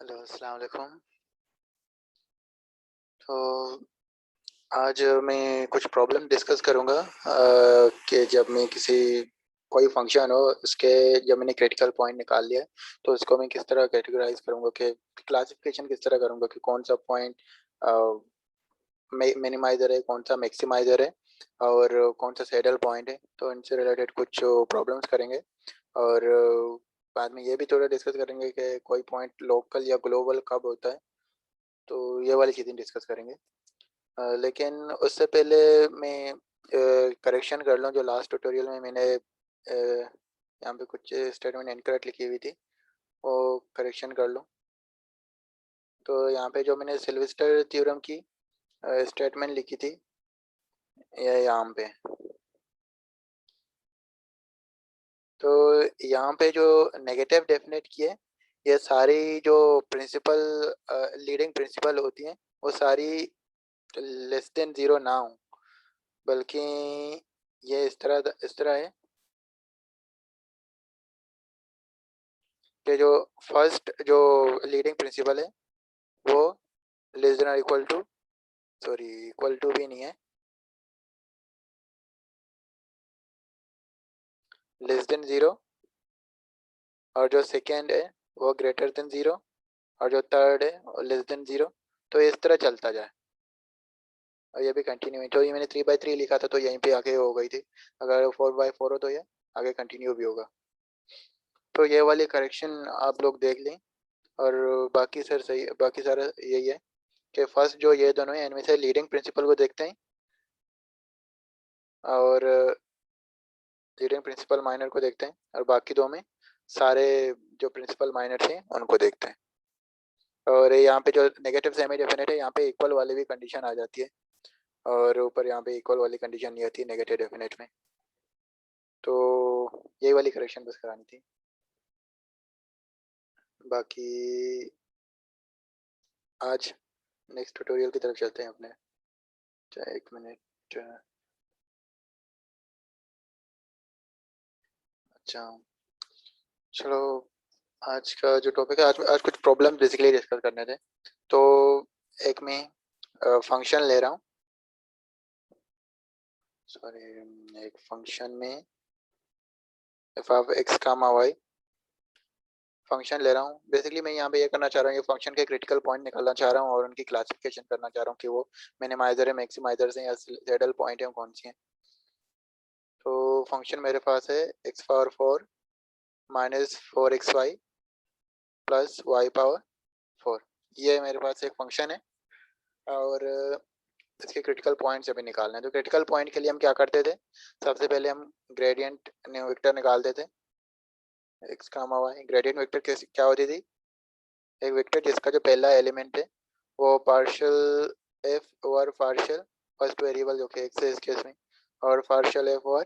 Hello, अस्सलाम वालेकुम। तो आज मैं कुछ प्रॉब्लम डिस्कस करूँगा कि जब मैं किसी कोई फंक्शन हो उसके जब मैंने क्रिटिकल पॉइंट निकाल लिया तो उसको मैं किस तरह कैटेगराइज करूँगा कि क्लासिफिकेशन किस तरह करूँगा कि कौन सा पॉइंट मिनिमाइज़र है, कौन सा मैक्सिमाइज़र है और कौन सा सैडल पॉइंट है। तो इनसे रिलेटेड कुछ प्रॉब्लम्स करेंगे और बाद में ये भी थोड़ा डिस्कस करेंगे कि कोई पॉइंट लोकल या ग्लोबल कब होता है। तो ये वाली चीज़ें डिस्कस करेंगे। लेकिन उससे पहले मैं करेक्शन कर लूँ जो लास्ट ट्यूटोरियल में मैंने यहाँ पे कुछ स्टेटमेंट इनकरेक्ट लिखी हुई थी, वो करेक्शन कर लूँ। तो यहाँ पे जो मैंने सिल्वेस्टर थ्योरम की स्टेटमेंट लिखी थी ये यहाँ पे, तो यहाँ पे जो नेगेटिव डेफिनेट किए ये सारी जो प्रिंसिपल लीडिंग प्रिंसिपल होती हैं वो सारी लेस देन ज़ीरो ना हो, बल्कि ये इस तरह है कि जो फर्स्ट जो लीडिंग प्रिंसिपल है वो लेस देन और equal to, sorry equal to भी नहीं है, लेस देन ज़ीरो, और जो सेकेंड है वो ग्रेटर देन ज़ीरो, और जो थर्ड है वो लेस देन ज़ीरो। तो इस तरह चलता जाए और ये भी कंटिन्यू है। तो ये मैंने 3/3 लिखा था तो यहीं पे आके हो गई थी, अगर 4/4 हो तो ये आगे कंटिन्यू भी होगा। तो ये वाली करेक्शन आप लोग देख लें और बाकी सर सही, बाकी सारा यही है कि फर्स्ट जो ये दोनों है इनमें से लीडिंग प्रिंसिपल को देखते हैं और लीडिंग प्रिंसिपल माइनर को देखते हैं, और बाकी दो में सारे जो प्रिंसिपल माइनर थे उनको देखते हैं। और यहाँ पे जो नेगेटिव सेमी डेफिनेट है यहाँ पे इक्वल वाली भी कंडीशन आ जाती है और ऊपर यहाँ पे इक्वल वाली कंडीशन नहीं आती नेगेटिव डेफिनेट में। तो यही वाली करेक्शन बस करानी थी, बाकी आज नेक्स्ट ट्यूटोरियल की तरफ चलते हैं अपने। अच्छा, एक मिनट। अच्छा, चलो आज का जो टॉपिक है, आज कुछ प्रॉब्लम बेसिकली डिस्कस करने थे। तो एक मैं फंक्शन ले रहा हूँ, सॉरी एक फंक्शन में F of X comma Y function ले रहा हूँ। बेसिकली मैं यहाँ पे ये करना चाह रहा हूँ, ये फंक्शन के क्रिटिकल पॉइंट निकालना चाह रहा हूँ और उनकी क्लासिफिकेशन करना चाह रहा हूँ कि वो मिनिमाइजर है, मैक्सिमाइजर हैं या सैडल पॉइंट है, कौन सी हैं। तो फंक्शन मेरे पास है x power 4 minus 4xy plus Y power 4। ये मेरे पास एक फंक्शन है और इसके क्रिटिकल पॉइंट्स अभी निकालना है। तो क्रिटिकल पॉइंट के लिए हम क्या करते थे, सबसे पहले हम ग्रेडियंट वेक्टर निकालते थे। X comma Y gradient vector क्या होती थी, एक वेक्टर जिसका जो पहला एलिमेंट है वो partial F over partial first variable जो कि एक्स है इस केस में, और partial F over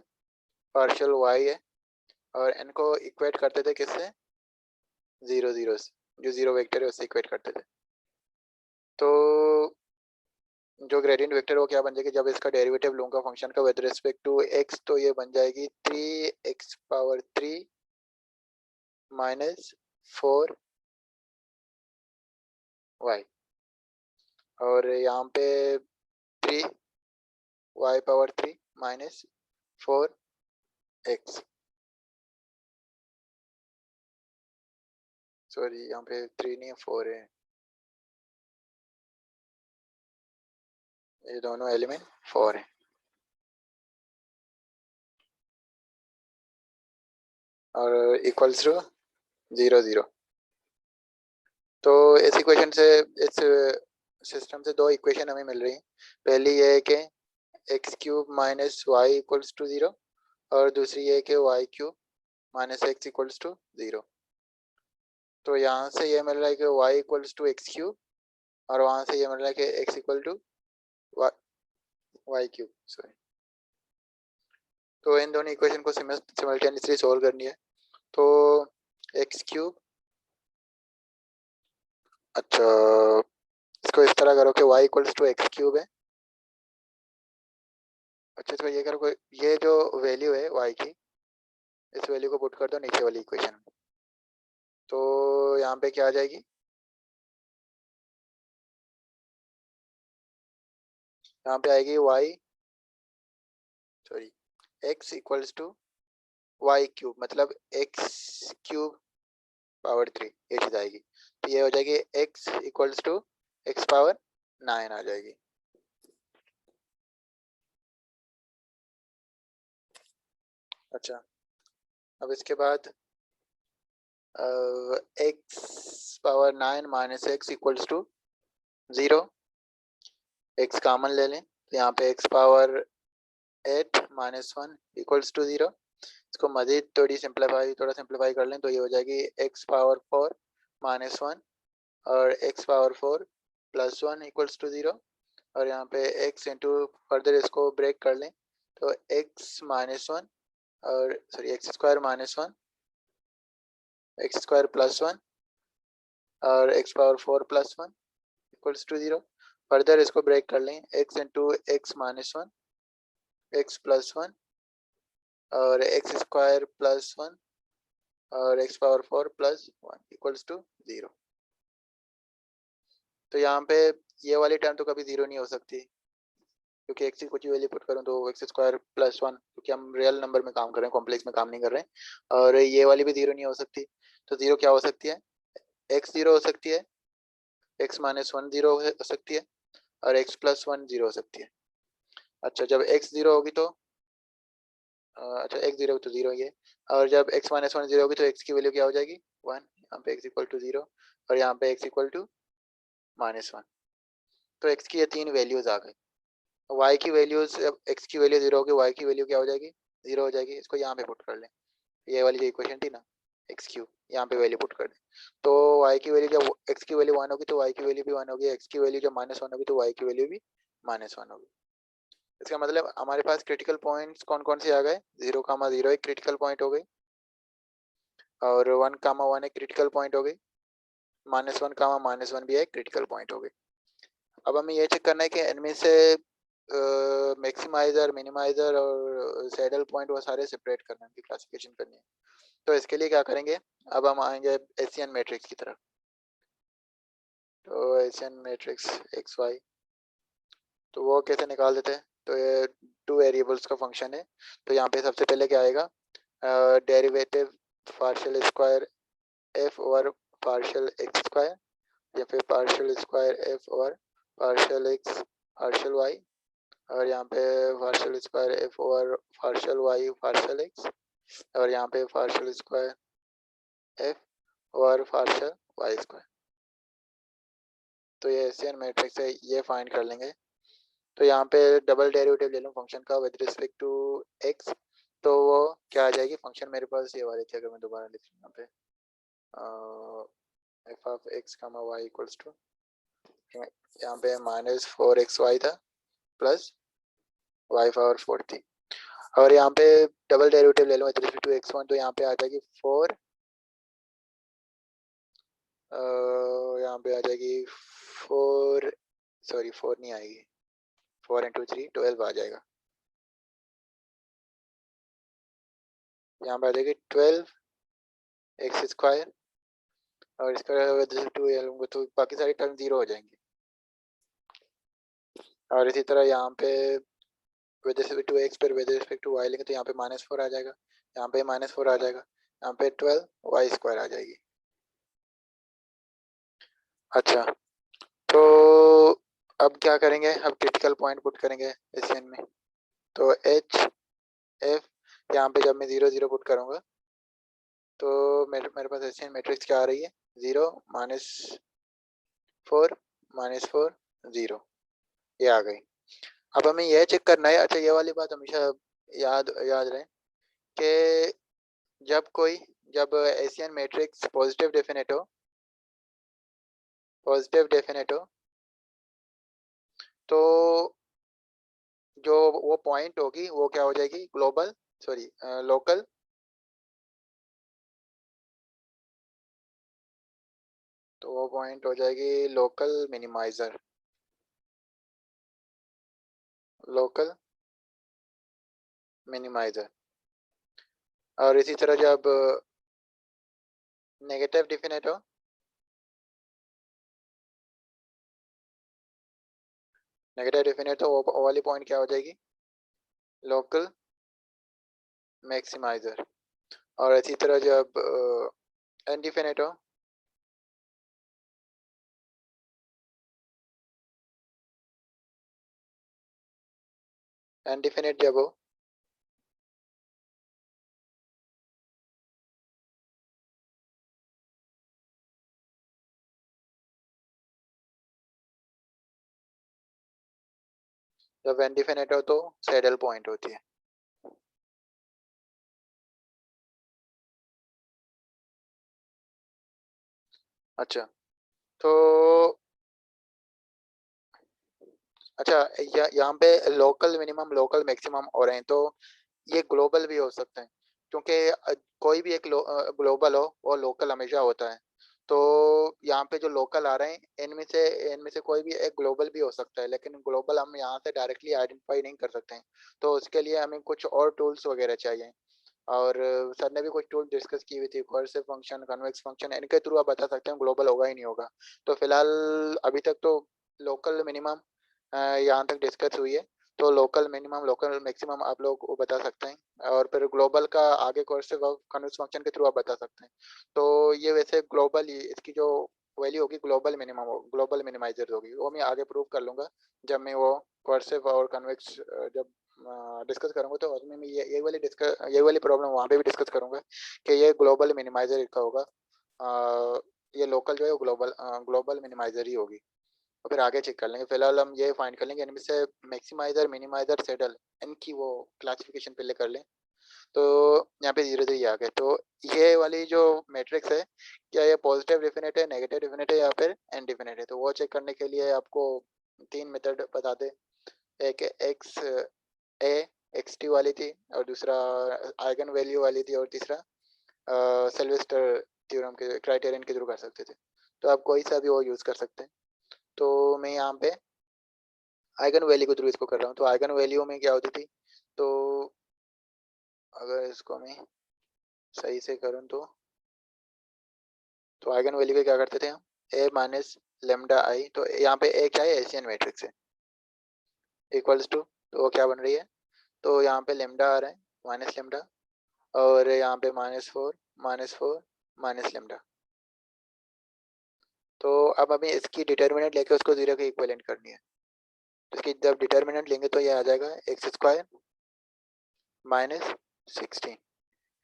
partial Y है, और इनको इक्वेट करते थे किससे, जीरो जीरो से, जो जीरो वेक्टर है उससे इक्वेट करते थे। तो जो ग्रेडियंट वेक्टर वो क्या बन जाएगी, जब इसका डेरिवेटिव लूंगा फंक्शन का विद रिस्पेक्ट टू एक्स तो ये बन जाएगी 3x⁻³ माइनस 4y, और यहाँ पे 3y⁻³ माइनस 4x, सॉरी यहाँ पे 3 नहीं है 4 है, ये दोनों एलिमेंट 4 है। और इक्वल्स टू 0 0। तो इस इक्वेशन से, इस सिस्टम से दो इक्वेशन हमें मिल रही हैं। पहली ये है कि x³ minus Y equals to 0, और दूसरी ये है कि y³ minus x equals to 0। तो यहाँ से ये मिल रहा है कि y इक्वल्स टू x³, और वहाँ से ये मिल रहा है कि x equal to y³ sorry. तो इन दोनों इक्वेशन को सिमल्टेनियसली सोल्व करनी है। तो x³, अच्छा इसको इस तरह करो कि y इक्वल्स टू x³ है। अच्छा तो ये करो, ये जो वैल्यू है y की, इस वैल्यू को पुट कर दो नीचे वाली इक्वेशन में। तो यहाँ पे क्या आ जाएगी, यहाँ पे आएगी x equals to Y cube, मतलब x क्यूब पावर 3, ये चीज आएगी। तो ये हो जाएगी x equals to x power 9 आ जाएगी। अच्छा, अब इसके बाद x power 9 minus x equals to 0, x common ले लें तो यहाँ पे x power 8 minus 1 equals to 0। इसको मजीद थोड़ा सिंप्लीफाई कर लें तो ये हो जाएगी x पावर 4 माइनस 1 और x power 4 plus 1 equals to 0। और यहाँ पे x इंटू फर्दर इसको ब्रेक कर लें तो x माइनस 1 और X square minus 1, X square plus 1 और x power 4 plus 1 equals to 0। Further इसको ब्रेक कर लें, x into X minus 1, X plus 1 और एक्स स्क्वायर प्लस 1 और x power 4 plus 1 equals to 0। तो यहाँ पे ये वाली टर्म तो कभी 0 नहीं हो सकती, क्योंकि x की कुछ वैल्यू पुट करूँ तो एक्स स्क्वायर प्लस 1, क्योंकि हम रियल नंबर में काम कर रहे हैं, कॉम्प्लेक्स में काम नहीं कर रहे हैं। और ये वाली भी 0 नहीं हो सकती। तो 0 क्या हो सकती है? x 0 हो सकती है, x माइनस 1 0 हो सकती है और x प्लस 1 0 हो सकती है। अच्छा, जब x 0 होगी तो अच्छा x 0 तो 0 ही है, और जब x माइनस 1 0 होगी तो x की वैल्यू क्या हो जाएगी? 1। यहाँ पे x इक्वल टू 0 और यहाँ पे x इक्वल टू माइनस 1। तो x की ये तीन वैल्यूज आ गई। y की वैल्यूज, जब x की वैल्यू 0 होगी y की वैल्यू क्या हो जाएगी? 0 हो जाएगी। इसको यहाँ पे पुट कर लें, ये वाली जो इक्वेशन थी ना एक्स क्यूब, यहाँ पे वैल्यू पुट कर दें तो y की वैल्यू, जब x की वैल्यू 1 होगी तो y की वैल्यू भी 1 होगी, x की वैल्यू जब माइनस 1 होगी तो y की वैल्यू भी माइनस 1 होगी। इसका मतलब हमारे पास क्रिटिकल पॉइंट्स कौन कौन से आ गए? 0,0 एक क्रिटिकल पॉइंट हो गई और 1,1 एक क्रिटिकल पॉइंट हो गई, -1,-1 भी एक क्रिटिकल पॉइंट हो गई। अब हमें ये चेक करना है कि इनमें से मैक्सिमाइजर, मिनिमाइजर और सैडल पॉइंट वो सारे सेपरेट करना है, उनकी क्लासिफिकेशन करनी है। तो इसके लिए क्या करेंगे, अब हम आएंगे एशियन मैट्रिक्स की तरफ। तो एशियन मैट्रिक्स एक्स वाई, तो वो कैसे निकाल देते हैं? तो ये 2 वेरिएबल्स का फंक्शन है। तो यहाँ पे सबसे पहले क्या आएगा? Derivative partial square F over partial X square, या फिर partial square F over partial X partial Y, और यहाँ पे partial square F over partial Y partial X, और यहाँ पे partial square F over partial Y square. तो ये एशियन मैट्रिक्स है, ये फाइंड कर लेंगे। तो यहाँ पे डबल डेरिवेटिव ले लूँ फंक्शन का विद रिस्पेक्ट टू एक्स, तो वो क्या आ जाएगी? फंक्शन मेरे पास ये वाली थी, अगर मैं दोबारा लिख लूँ यहाँ पे F of X comma Y equals to, यहाँ पे -4xy था प्लस वाई पावर 4 थी, और यहाँ पे डबल डेरिवेटिव ले लो विद रिस्पेक्ट टू x1, तो यहाँ पे आ जाएगी 4, यहाँ पे आ जाएगी 4, 4 नहीं आएगी, 4 इंटू 3 12 आ जाएगा। यहाँ पे आ जाएगी 12 एक्स स्क्वायर, और इसका टू लूँगा तो बाकी सारी टर्म 0 हो जाएंगी। और इसी तरह यहाँ पे विद रिस्पेक्ट टू एक्स पर विद रिस्पेक्ट टू वाई लेंगे तो यहाँ पे -4 आ जाएगा, यहाँ पे -4 आ जाएगा, यहाँ पे 12 वाई स्क्वायर आ जाएगी। अच्छा, तो अब क्या करेंगे? अब क्रिटिकल पॉइंट पुट करेंगे एशियन में। तो एच एफ, यहाँ पे जब मैं 0 0 पुट करूँगा तो मेरे पास एशियन मैट्रिक्स क्या आ रही है? 0 -4 -4 0, ये आ गई। अब हमें यह चेक करना है, अच्छा ये वाली बात हमेशा याद याद रहे कि जब एशियन मैट्रिक्स पॉजिटिव डेफिनेट हो तो जो वो पॉइंट होगी वो क्या हो जाएगी? लोकल तो वो पॉइंट हो जाएगी लोकल मिनिमाइजर, लोकल मिनिमाइजर। और इसी तरह जब नेगेटिव डेफिनेट हो नेगेटिव डेफिनेट तो वो वाली पॉइंट क्या हो जाएगी, लोकल मैक्सिमाइजर। और इसी तरह जब इनडिफिनिट हो, इनडिफिनिट जब हो, जब इनडिफिनिट हो तो सैडल पॉइंट होती है। अच्छा, तो अच्छा, यहाँ पे लोकल मिनिमम लोकल मैक्सिमम हो रहे हैं, तो ये ग्लोबल भी हो सकते हैं, क्योंकि कोई भी एक ग्लोबल हो वो लोकल हमेशा होता है। तो यहाँ पे जो लोकल आ रहे हैं इनमें से कोई भी एक ग्लोबल भी हो सकता है, लेकिन ग्लोबल हम यहाँ से डायरेक्टली आइडेंटिफाई नहीं कर सकते हैं। तो उसके लिए हमें कुछ और टूल्स वगैरह चाहिए, और सर ने भी कुछ टूल डिस्कस की हुई थी, कोर्सिव फंक्शन, कन्वेक्स फंक्शन, इनके थ्रू आप बता सकते हैं ग्लोबल होगा ही नहीं होगा। तो फिलहाल अभी तक तो लोकल मिनिमम यहाँ तक डिस्कस हुई है, तो लोकल मिनिमम लोकल मैक्सिमम आप लोग वो बता सकते हैं, और फिर ग्लोबल का आगे कोर्सिव और कन्वेक्स फंक्शन के थ्रू आप बता सकते हैं। तो ये वैसे ग्लोबल इसकी जो वैल्यू होगी ग्लोबल मिनिमम ग्लोबल मिनिमाइजर होगी, वो मैं आगे प्रूव कर लूंगा जब मैं वो कोर्सिव और कन्वेक्स जब डिस्कस करूंगा, तो उसमें मैं ये वाली प्रॉब्लम वहाँ पे भी डिस्कस करूंगा कि ये ग्लोबल मिनिमाइजर का होगा, ये लोकल जो है ग्लोबल ग्लोबल मिनिमाइजर ही होगी। और फिर आगे चेक कर लेंगे, फिलहाल हम ये फाइंड कर लेंगे इनमें से मैक्सिमाइजर मिनिमाइजर सेडल इनकी वो क्लासिफिकेशन पहले कर लें। तो यहाँ पे धीरे धीरे आ गए, तो ये वाली जो मैट्रिक्स है, क्या ये पॉजिटिव डेफिनेट है, नेगेटिव डेफिनेट है, या फिर इनडेफिनेट है, तो वो चेक करने के लिए आपको तीन मेथड बता दे। एक एक्स ए एक्स टी वाली थी, और दूसरा आइगन वैल्यू वाली थी, और तीसरा सिल्वेस्टर थ्योरम के क्राइटेरियन के थ्रू कर सकते थे। तो आप कोई सा भी वो यूज़ कर सकते हैं। तो मैं यहाँ पे आइगन वैल्यू के थ्रू इसको कर रहा हूँ। तो आइगन वैल्यू में क्या होती थी, तो अगर इसको मैं सही से करूँ तो आइगन वैल्यू के क्या करते थे हम, ए माइनस लेमडा आई, तो यहाँ पे ए क्या है, एशियन मैट्रिक्स है, इक्वल्स टू, तो वो क्या बन रही है, तो यहाँ पे लेमडा आ रहा है माइनस लेमडा, और यहाँ पे माइनस फोर माइनस लेमडा। तो अब हमें इसकी डिटर्मिनेंट लेके उसको जीरो के इक्विवेलेंट करनी है। तो इसकी जब डिटर्मिनेंट लेंगे तो ये आ जाएगा X square minus 16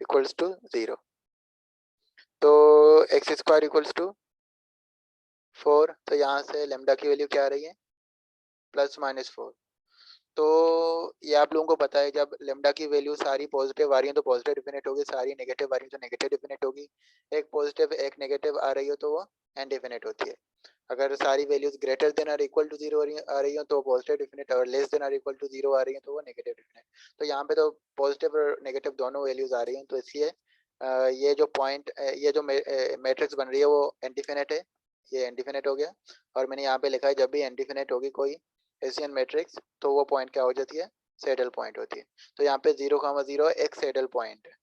equals to 0। तो एक्स स्क्वायर इक्वल्स टू 4, तो यहाँ से लेमडा की वैल्यू क्या आ रही है, +-4। तो ये आप लोगों को पता है, जब लेमडा की वैल्यू सारी पॉजिटिव आ रही है तो पॉजिटिव डिफिनेट होगी, सारी नेगेटिव आ रही है तो नेगेटिव डिफिनेट होगी। एक पॉजिटिव एक नेगेटिव आ रही हो तो वो इनडेफिनेट होती है। अगर सारी वैल्यूज ग्रेटर देन और इक्वल टू 0 आ रही हो तो पॉजिटिव डिफिनेट, और लेस देन और इक्वल टू 0 आ रही है तो वो नेगेटिव डिफिनेट। तो यहाँ पे तो पॉजिटिव और नेगेटिव दोनों वैल्यूज आ रही हैं, तो इसलिए ये जो पॉइंट ये जो मैट्रिक्स बन रही है वो इनडिफिनेट है, ये इनडिफिनेट हो गया। और मैंने यहाँ पे लिखा है जब भी इनडिफिनेट होगी कोई एशियन मैट्रिक्स तो वो पॉइंट क्या हो जाती है, सैडल पॉइंट होती है। तो यहाँ पे 0,0 एक सैडल पॉइंट है,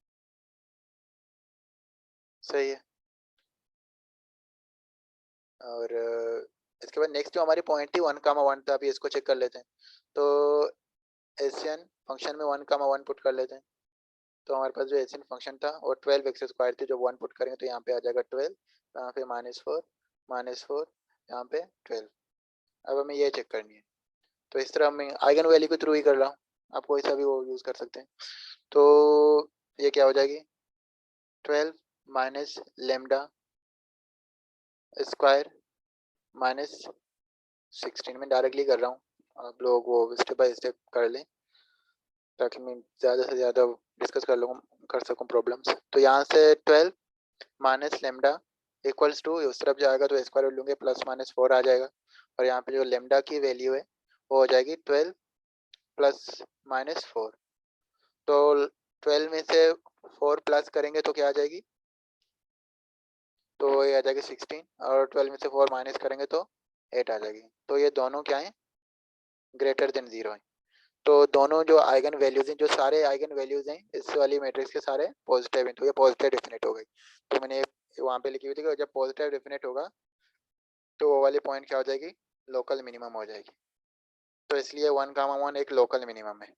सही है। और इसके बाद नेक्स्ट जो हमारी पॉइंट थी 1,1 था, अभी इसको चेक कर लेते हैं। तो एशियन फंक्शन में 1,1 पुट कर लेते हैं। तो हमारे पास जो एशियन फंक्शन था वो 12 x² थी, जो 1 पुट करेंगे तो यहाँ पे आ जाएगा 12, यहाँ पे -4 यहाँ पे 12। अब हमें ये चेक करनी है, तो इस तरह मैं आइगन वैल्यू के थ्रू ही कर रहा हूँ, आप कोई सा भी वो यूज़ कर सकते हैं। तो ये क्या हो जाएगी, 12 माइनस लेमडा स्क्वायर माइनस 16, में डायरेक्टली कर रहा हूँ, आप लोग वो स्टेप बाय स्टेप कर लें ताकि मैं ज़्यादा से ज़्यादा डिस्कस कर सकूँ प्रॉब्लम्स। तो यहाँ से 12 माइनस लेमडा इक्वल्स टू, उस तरफ जाएगा तो स्क्वायर लूँगे, +-4 आ जाएगा, और यहाँ पे जो लेमडा की वैल्यू है वो हो जाएगी 12 +-4। तो 12 में से 4 प्लस करेंगे तो क्या आ जाएगी, तो ये आ जाएगी 16, और 12 में से 4 माइनस करेंगे तो 8 आ जाएगी। तो ये दोनों क्या है, ग्रेटर देन 0 है। तो दोनों जो आइगन वैल्यूज हैं, जो सारे आइगन वैल्यूज हैं इस वाली मैट्रिक्स के सारे पॉजिटिव हैं, तो ये पॉजिटिव डेफिनेट हो गई। तो मैंने वहाँ पे लिखी हुई थी कि जब पॉजिटिव डेफिनेट होगा तो वो वाली पॉइंट क्या हो जाएगी, लोकल मिनिमम हो जाएगी। तो इसलिए 1, 1 एक लोकल मिनिमम है।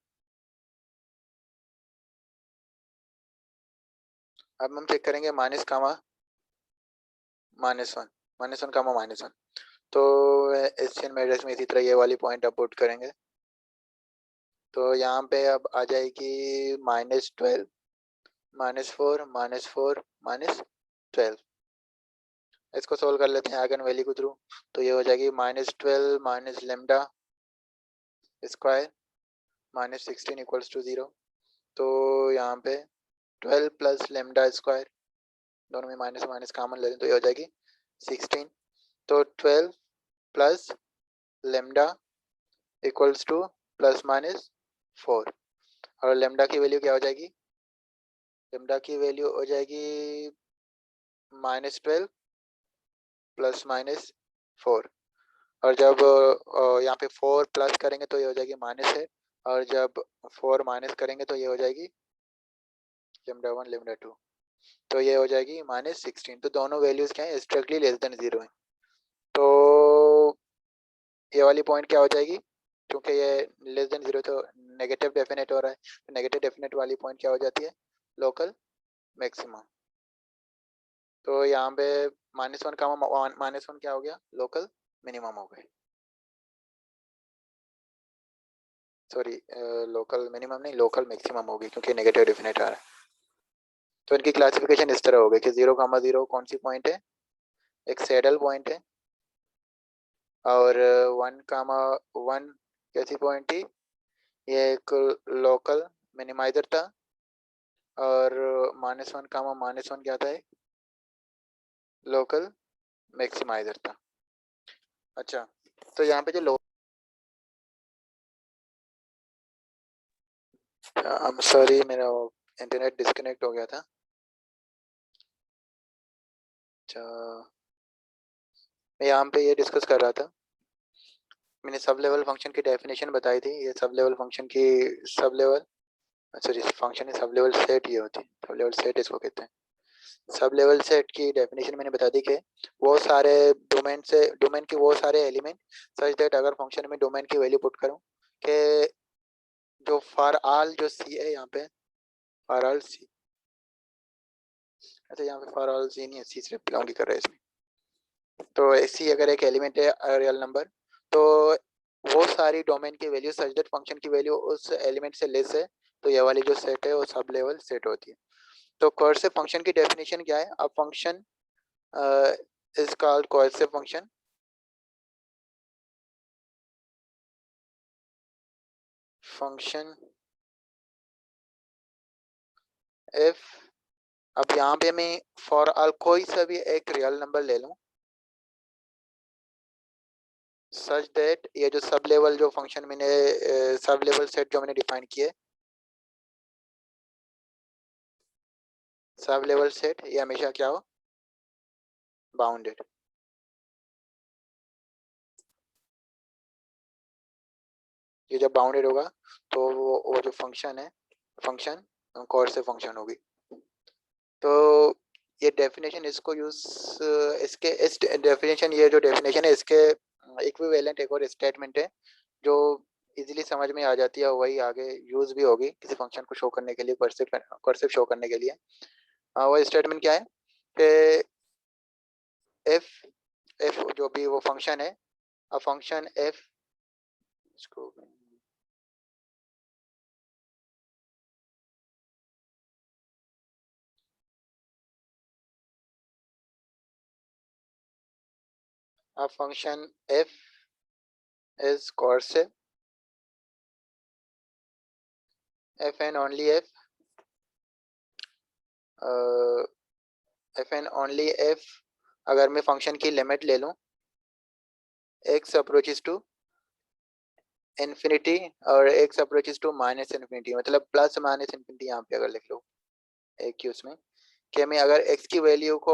अब हम चेक करेंगे -, -1, -1, -1। तो एशियन मेजर्स में इसी तरह ये वाली पॉइंट अब पुट करेंगे। तो यहाँ पे अब आ जाएगी -12, -4, -4, -12। इसको सोल्व कर लेते हैं आइगन वैल्यू के थ्रू। तो ये हो जाएगी -12 minus lambda square -16 equals to 0। तो यहाँ पे 12 प्लस लेमडा स्क्वायर, दोनों में माइनस माइनस कॉमन ले लें तो ये हो जाएगी 16। तो 12 प्लस लेमडा इक्वल्स टू +-4। और लेमडा की वैल्यू क्या हो जाएगी? लेमडा की वैल्यू हो जाएगी -12 +-4। और जब यहाँ पे 4 प्लस करेंगे तो ये हो जाएगी माइनस है, और जब 4 माइनस करेंगे तो ये हो जाएगी लेमडा 1 लेमडा 2। तो ये हो जाएगी -16। तो दोनों वैल्यूज क्या है? स्ट्रिक्टली लेस देन 0 है। तो ये वाली पॉइंट क्या हो जाएगी? क्योंकि ये लेस देन 0 तो नेगेटिव डेफिनेट हो रहा है, तो नेगेटिव डेफिनेट वाली पॉइंट क्या हो जाती है? Local maximum. तो यहाँ पे -1 का -1 क्या हो गया? लोकल मिनिमम हो गए। सॉरी, लोकल मिनिमम नहीं, लोकल मैक्सिमम होगी, क्योंकि नेगेटिव डेफिनेट आ रहा है। तो इनकी क्लासिफिकेशन इस तरह हो गई कि 0, 0 कौन सी पॉइंट है? एक सैडल पॉइंट है। और 1, 1 कैसी पॉइंट थी? ये एक लोकल मिनिमाइजर था। और -1, -1 क्या था? लोकल मैक्सिमाइजर था। अच्छा, तो यहाँ पे जो सॉरी, मेरा इंटरनेट डिस्कनेक्ट हो गया था। अच्छा, मैं यहाँ पे ये डिस्कस कर रहा था, मैंने सब लेवल फंक्शन की डेफिनेशन बताई थी। ये सब लेवल फंक्शन की सब लेवल सॉरी फंक्शन है सब लेवल सेट ये होती है, सब लेवल सेट इसको कहते हैं। सब लेवल सेट की डेफिनेशन मैंने बता दी कि वो सारे डोमेन के वो सारे एलिमेंट सच दैट अगर फंक्शन में डोमेन की वैल्यू पुट करूं कि जो फॉर ऑल जो सी है यहाँ पे फॉर ऑल सी, अच्छा यहाँ पे फॉर ऑल सी नहीं है, सी सिर्फ बिलोंग कर रहा है इसमें। तो सी अगर एक एलिमेंट है रियल नंबर, तो वो सारी डोमेन की वैल्यू सच दैट फंक्शन की वैल्यू उस एलिमेंट से लेस है, तो ये वाली जो सेट है वो सब लेवल सेट होती है। तो कोर्सिव फंक्शन की डेफिनेशन क्या है? A function is called coercive function if, अब यहाँ पे मैं फॉर ऑल कोई सा भी एक रियल नंबर ले लूं सच दैट ये जो सब लेवल जो फंक्शन मैंने सब लेवल सेट जो मैंने डिफाइन किए, सब लेवल सेट ये हमेशा क्या हो? बाउंडेड। ये जब बाउंडेड होगा तो वो जो फंक्शन है, फंक्शन कोर्सिव फंक्शन होगी। तो ये डेफिनेशन इसको यूज इसके इस डेफिनेशन ये जो डेफिनेशन है इसके इक्विवेलेंट एक और स्टेटमेंट है जो इजीली समझ में आ जाती है, वही आगे यूज भी होगी किसी फंक्शन को शो करने के लिए, कर्सिव शो करने के लिए। वो स्टेटमेंट क्या है कि इफ इफ जो भी वो फंक्शन है, अ फंक्शन इफ इसको a function f is coercive if and only if if and only if अगर मैं फंक्शन की लिमिट ले लूं x अप्रोचेस टू इन्फिनिटी और x approaches to minus infinity, मतलब प्लस माइनस इन्फिनिटी यहाँ पे अगर लिख लो एक की उसमें कि मैं अगर x की वैल्यू को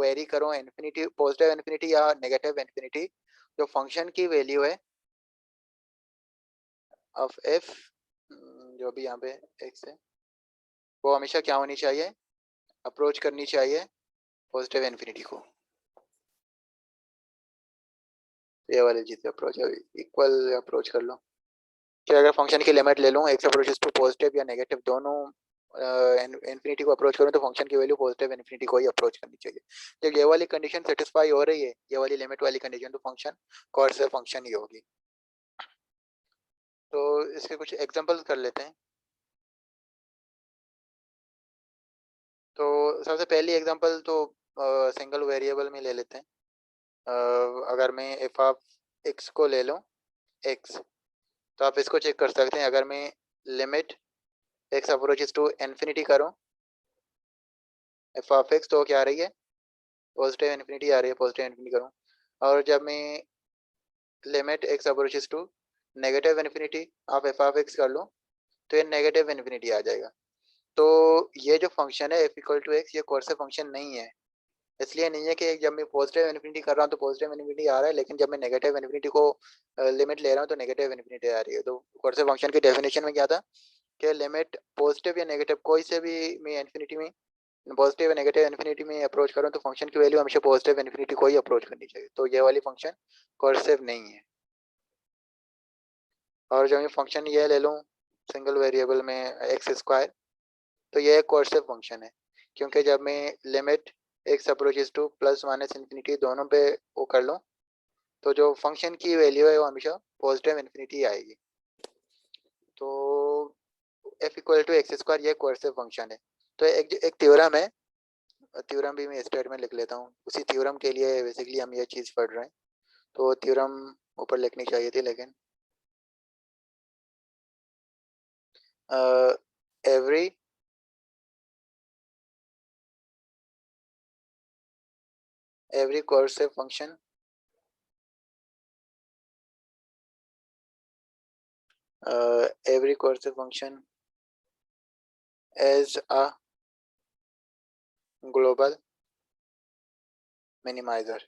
वेरी करूं इन्फिनिटी, पॉजिटिव इन्फिनिटी या नेगेटिव इन्फिनिटी, जो फंक्शन की वैल्यू है ऑफ f जो भी यहाँ पे x है वो हमेशा क्या होनी चाहिए? अप्रोच करनी चाहिए पॉजिटिव इन्फिनिटी को। ये वाली चीज अप्रोच इक्वल अप्रोच कर लो। कि अगर फंक्शन की लिमिट ले लूँ एक्स अप्रोचेस टू पॉजिटिव या नेगेटिव दोनों इन्फिनिटी को अप्रोच करूँ तो फंक्शन की वैल्यू पॉजिटिव इन्फिनिटी को ही अप्रोच करनी चाहिए। जब ये वाली कंडीशन सेटिस्फाई हो रही है, ये वाली लिमिट वाली कंडीशन, तो फंक्शन कॉर्सिव फंक्शन ही होगी। तो इसके कुछ एग्जांपल्स कर लेते हैं। तो सबसे पहली एग्जांपल तो सिंगल वेरिएबल में ले लेते हैं। अगर मैं एफ ऑफ एक्स को ले लूँ एक्स, तो आप इसको चेक कर सकते हैं। अगर मैं limit X approaches to infinity करूँ एफ ऑफ एक्स, तो क्या आ रही है? पॉजिटिव इन्फिनिटी आ रही है। पॉजिटिव इन्फिनिटी करूँ, और जब मैं limit X approaches to negative infinity आप एफ ऑफ एक्स कर लो, तो ये नेगेटिव इन्फिनिटी आ जाएगा। तो ये जो फंक्शन है एफ इक्वल टू एक्स, ये कौन सा फंक्शन नहीं है। इसलिए नहीं है कि जब मैं पॉजिटिव इन्फिनिटी कर रहा हूँ तो पॉजिटिव इन्फिनिटी आ रहा है, लेकिन जब मैं नेगेटिव इन्फिनिटी को लिमिट ले रहा हूँ तो नेगेटिव इन्फिनिटी आ रही है। तो कौन से फंक्शन की डेफिनेशन में क्या था कि लिमिट पॉजिटिव या नेगेटिव कोई से भी मैं इन्फिनिटी में पॉजिटिव या नेगेटिव इन्फिनिटी में अप्रोच करूँ तो फंक्शन की वैल्यू हमेशा पॉजिटिव इन्फिनिटी को ही अप्रोच करनी चाहिए। तो ये वाली फंक्शन कर्सिव नहीं है। और जब मैं फंक्शन ये ले लूँ सिंगल वेरिएबल में एक्स स्क्वायर, तो ये एक कर्सिव फंक्शन है, क्योंकि जब मैं limit X approaches two plus minus infinity दोनों पे वो कर लूँ तो जो फंक्शन की वैल्यू है वो हमेशा पॉजिटिव इन्फिनिटी आएगी। तो F equal to x square ये कर्सिव फंक्शन है। तो एक थ्योरम है, थ्योरम भी मैं स्टेट में लिख लेता हूँ। उसी थ्योरम के लिए बेसिकली हम ये चीज़ पढ़ रहे हैं, तो थ्योरम ऊपर लिखनी चाहिए थी, लेकिन every cursive function every cursive function is a global minimizer।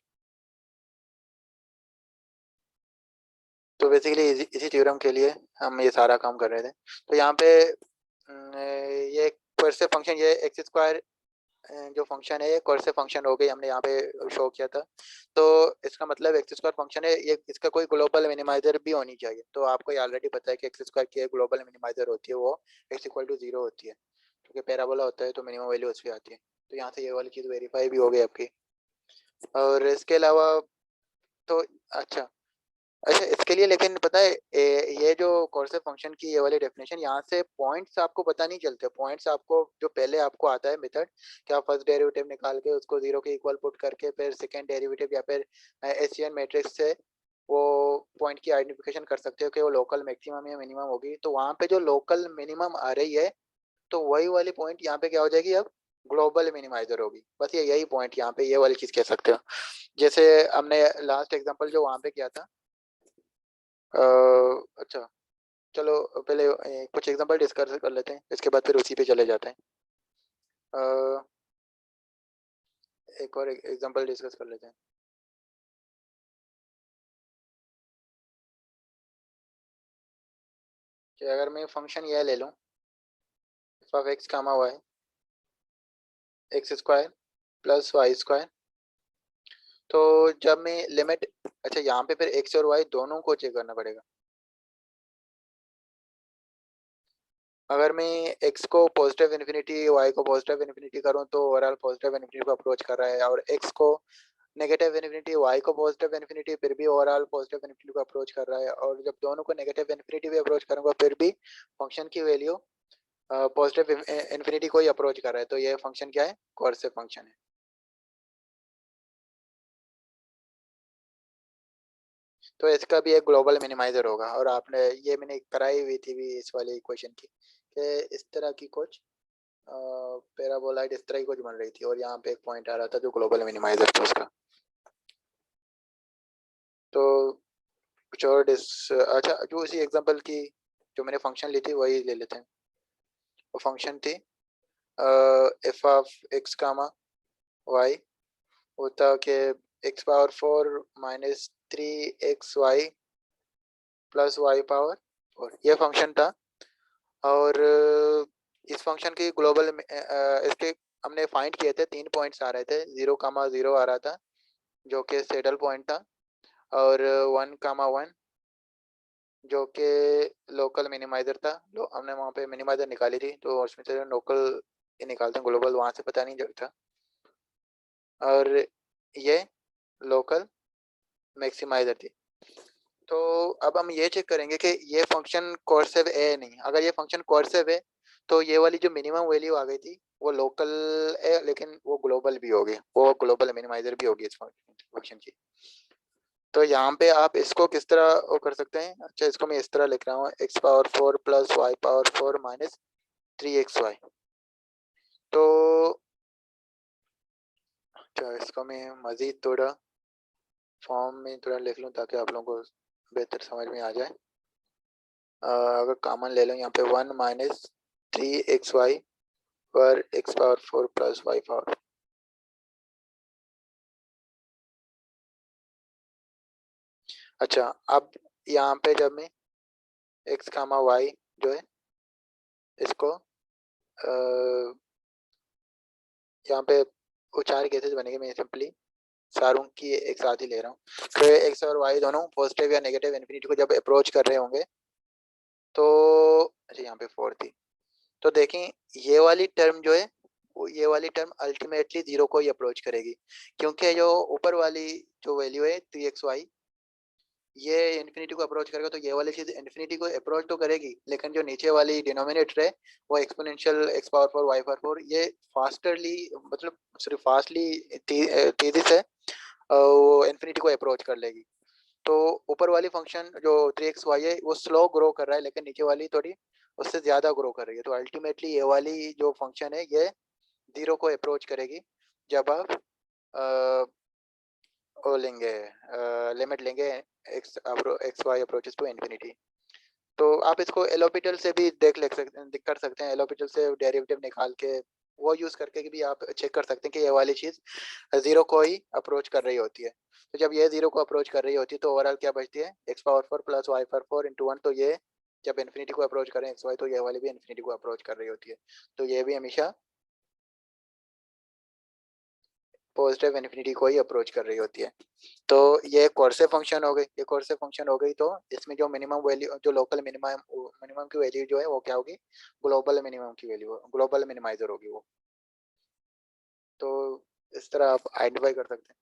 तो बेसिकली इसी थ्योरम के लिए हम ये सारा काम कर रहे थे। तो यहाँ पे ये कर्सिव फंक्शन, ये एक्स स्क्वायर जो फंक्शन है ये कर्सिव फंक्शन हो गई, हमने यहाँ पे शो किया था। तो इसका मतलब एक्स स्क्वायर फंक्शन है ये, इसका कोई ग्लोबल मिनिमाइजर भी होनी चाहिए। तो आपको ये ऑलरेडी पता है कि एक्स स्क्वायर की ग्लोबल मिनिमाइजर होती है वो एक्स इक्वल टू 0 होती है, क्योंकि पैराबोला होता है तो मिनिमम वैल्यू उस पर आती है। तो यहाँ से ये वाली चीज़ वेरीफाई भी हो गई आपकी। और इसके अलावा तो अच्छा अच्छा इसके लिए, लेकिन पता है ये जो कर्सिव फंक्शन की ये वाली डेफिनेशन, यहाँ से पॉइंट्स आपको पता नहीं चलते। पॉइंट्स आपको जो पहले आपको आता है मेथड कि आप फर्स्ट डेरिवेटिव निकाल के उसको 0 के इक्वल पुट करके फिर सेकंड डेरिवेटिव या फिर एशियन मैट्रिक्स से वो पॉइंट की आइडेंटिफिकेशन कर सकते हो कि वो लोकल मैक्सिमम या मिनिमम होगी। तो वहाँ पे जो लोकल मिनिमम आ रही है, तो वही वाली पॉइंट यहाँ पे क्या हो जाएगी, अब ग्लोबल मिनिमाइजर होगी। बस ये यही पॉइंट यहाँ पे ये वाली चीज कह सकते हो। जैसे हमने लास्ट एग्जांपल जो वहाँ पे किया था, अच्छा चलो पहले कुछ एग्जांपल डिस्कस कर लेते हैं, इसके बाद फिर उसी पे चले जाते हैं। एक और एग्जांपल डिस्कस कर लेते हैं कि अगर मैं फंक्शन यह ले लूँ F of X comma Y X square plus Y square, तो जब मैं लिमिट, अच्छा यहाँ पे फिर एक्स और वाई दोनों को चेक करना पड़ेगा। अगर मैं x को पॉजिटिव इन्फिनिटी y को पॉजिटिव इन्फिनिटी करूँ तो ओवरऑल पॉजिटिव इन्फिनिटी को अप्रोच कर रहा है, और x को नेगेटिव इन्फिनिटी y को पॉजिटिव इन्फिनिटी फिर भी ओवरऑल पॉजिटिव इन्फिनिटी को अप्रोच कर रहा है, और जब दोनों को नेगेटिव इन्फिनिटी भी अप्रोच करूँगा फिर भी फंक्शन की वैल्यू पॉजिटिव इन्फिनिटी को ही अप्रोच कर रहा है। तो ये फंक्शन क्या है? कर्सिव फंक्शन है। तो इसका भी एक ग्लोबल मिनिमाइजर होगा, और आपने ये मैंने कराई हुई थी भी इस वाले इक्वेशन की कि इस तरह की कुछ पैराबोलाइड इस तरह की कुछ बन रही थी, और यहाँ पे एक पॉइंट आ रहा था जो ग्लोबल मिनिमाइजर था उसका। तो कुछ और अच्छा जो इसी एग्जांपल की जो मैंने फंक्शन ली थी वही ले लेते हैं। वो फंक्शन थी F of X comma Y होता कि X power 4 minus 3xy plus Y power 4, ये फंक्शन था। और इस फंक्शन की ग्लोबल इसके हमने फाइंड किए थे, 3 पॉइंट्स आ रहे थे, 0,0 आ रहा था जो कि सैडल पॉइंट था, और 1,1 जो कि लोकल मिनिमाइजर था। हमने वहाँ पे मिनिमाइजर निकाली थी, तो उसमें से लोकल निकालते हैं, ग्लोबल वहाँ से पता नहीं चलता। और ये लोकल मैक्सिमाइजर थी। तो अब हम ये चेक करेंगे कि ये फंक्शन कोर्सिव है नहीं। अगर ये फंक्शन कोर्सिव है तो ये वाली जो मिनिमम वैल्यू आ गई थी वो लोकल है, लेकिन वो ग्लोबल भी होगी, वो ग्लोबल मिनिमाइजर भी होगी इस फंक्शन की। तो यहाँ पे आप इसको किस तरह वो कर सकते हैं। अच्छा, इसको मैं इस तरह लिख रहा हूँ, x power 4 plus Y power 4 minus 3xy। तो अच्छा, इसको मैं मज़ीद थोड़ा फॉर्म में थोड़ा लिख लूँ ताकि आप लोगों को बेहतर समझ में आ जाए। अगर कॉमन ले लो यहाँ पे 1 माइनस 3xy पर x power 4 plus Y power. अच्छा, अब यहाँ पे जब मैं एक्स कामा वाई जो है इसको यहाँ पे वो चार केसेस बनेंगे, मैं सिंपली सारों की एक साथ ही ले रहा हूँ। तो एक्स और वाई दोनों पॉजिटिव या नेगेटिव इन्फिनिटी को जब अप्रोच कर रहे होंगे तो अच्छा यहाँ पे 4 थी। तो देखें ये वाली टर्म जो है वो ये वाली टर्म अल्टीमेटली जीरो को ही अप्रोच करेगी, क्योंकि जो ऊपर वाली जो वैल्यू है 3xy ये इन्फिनिटी को अप्रोच करेगा, तो ये वाली चीज इन्फिनिटी को अप्रोच तो करेगी, लेकिन जो नीचे वाली डिनोमिनेटर है वो exponential x power 4 y power 4 ये फास्टरली मतलब सिर्फ फास्टली तेजी से वो इन्फिनिटी को अप्रोच कर लेगी। तो ऊपर वाली फंक्शन जो 3xy है वो स्लो ग्रो कर रहा है, लेकिन नीचे वाली थोड़ी उससे ज्यादा ग्रो कर रही है। तो अल्टीमेटली ये वाली जो फंक्शन है ये जीरो को अप्रोच करेगी जब आप वो लेंगे, लिमिट लेंगे x y approaches to infinity. तो आप इसको एलोपिटल से भी कर सकते हैं, एलोपिटल से डेरिवेटिव निकाल के वो यूज करके भी आप चेक कर सकते हैं कि ये वाली चीज जीरो को ही अप्रोच कर रही होती है। तो जब ये जीरो को अप्रोच कर रही होती है तो ओवरऑल क्या बचती है, x power 4 plus Y power 4 into 1। तो ये जब इन्फिनिटी को अप्रोच करें एक्स वाई तो ये वाली भी इन्फिनिटी को अप्रोच कर रही होती है। तो ये भी हमेशा पॉजिटिव इन्फिनिटी को ही अप्रोच कर रही होती है। तो ये कोर्से फंक्शन हो गई, ये कोर्से फंक्शन हो गई। तो इसमें जो मिनिमम वैल्यू जो लोकल मिनिमम मिनिमम की वैल्यू जो है वो क्या होगी, ग्लोबल मिनिमम की वैल्यू, ग्लोबल मिनिमाइजर होगी वो। तो इस तरह आप आइडेंटिफाई कर सकते हैं।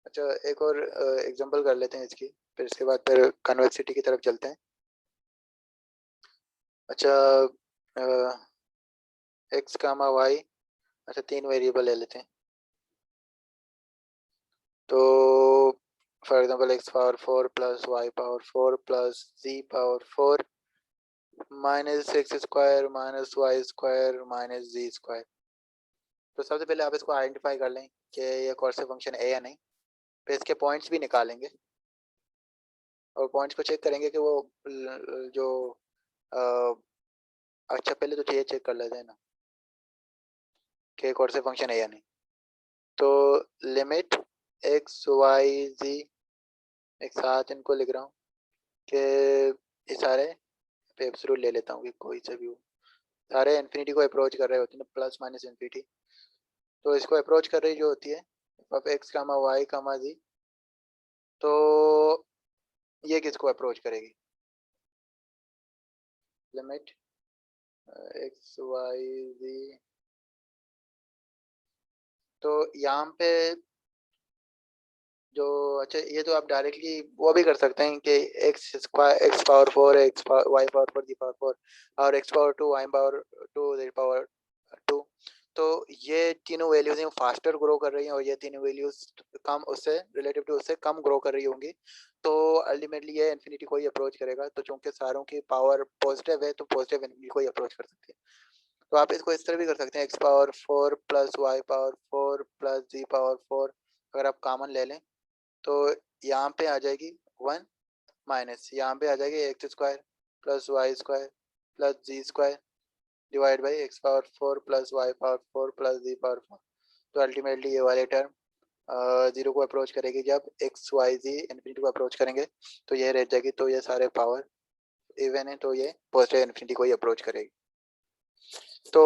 अच्छा, एक और एग्जांपल कर लेते हैं इसकी, फिर इसके बाद फिर कन्वेक्सिटी की तरफ चलते हैं। अच्छा, एक्स कामा वाई, अच्छा तीन वेरिएबल ले लेते हैं। तो for example x power 4 plus Y power 4 plus z power 4 minus x square minus y square minus z square. तो सबसे पहले आप इसको आइडेंटिफाई कर लें कि ये कौन से फंक्शन है या नहीं। फिर इसके पॉइंट्स भी निकालेंगे और पॉइंट्स को चेक करेंगे कि वो जो अच्छा पहले तो ये चेक कर लेते हैं ना कि कौन से फंक्शन है या नहीं। तो लिमिट एक्स वाई जी, एक साथ इनको लिख रहा हूँ कि ये सारे एब्सोल्यूट ले लेता हूँ कि कोई से भी हो, सारे इन्फिनिटी को अप्रोच कर रहे होते हैं, प्लस माइनस इन्फिनिटी। तो इसको अप्रोच कर रही जो होती है ऑफ एक्स कामा वाई कामा जी, तो ये किसको अप्रोच करेगी, लिमिट एक्स वाई जी। तो यहाँ पे जो अच्छा ये तो आप डायरेक्टली वो भी कर सकते हैं कि x square x power 4 x y power 4 z power 4 और x power 2 y power 2 z power 2। तो ये तीनों वैल्यूज हैं फास्टर ग्रो कर रही हैं और ये तीनों वैल्यूज कम उससे रिलेटिव टू उससे कम ग्रो कर रही होंगी। तो अल्टीमेटली ये इन्फिनिटी को ही अप्रोच करेगा। तो चूंकि सारों की पावर पॉजिटिव है तो पॉजिटिव इन्फिनिटी को ही अप्रोच कर सकती है। तो आप इसको इस तरह भी कर सकते हैं, x power 4 plus Y power 4 plus z power 4 अगर आप कॉमन ले लें तो यहाँ पे आ जाएगी 1 माइनस यहाँ पे आ जाएगी x square plus Y square plus z square divide by x power 4 plus Y power 4 plus z power 4। तो अल्टीमेटली ये वाले टर्म जीरो को अप्रोच करेगी जब एक्स वाई जी इन्फिनिटी को अप्रोच करेंगे तो ये रह जाएगी। तो ये सारे पावर इवन है तो ये पॉजिटिव इन्फिनिटी को ही अप्रोच करेगी। तो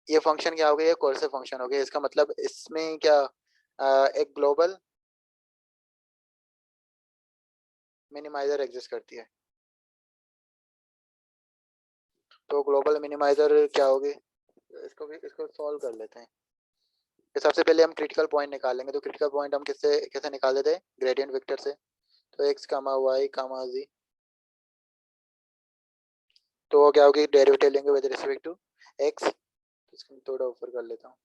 ये फंक्शन क्या हो गया, ये कोर्सिव फंक्शन हो गया। इसका मतलब इसमें क्या एक ग्लोबल मिनिमाइजर एग्जिस्ट करती है। तो ग्लोबल मिनिमाइजर क्या होगी, इसको सॉल्व कर लेते हैं। तो सबसे पहले हम क्रिटिकल पॉइंट निकालेंगे। तो क्रिटिकल पॉइंट हम किससे कैसे निकाल देते हैं, ग्रेडियंट वेक्टर से। तो x कामा y कामा z, तो वो क्या होगी, डेरिवेटिव लेंगे विद रिस्पेक्ट टू x। इसको मैं थोड़ा ऊपर कर लेता हूँ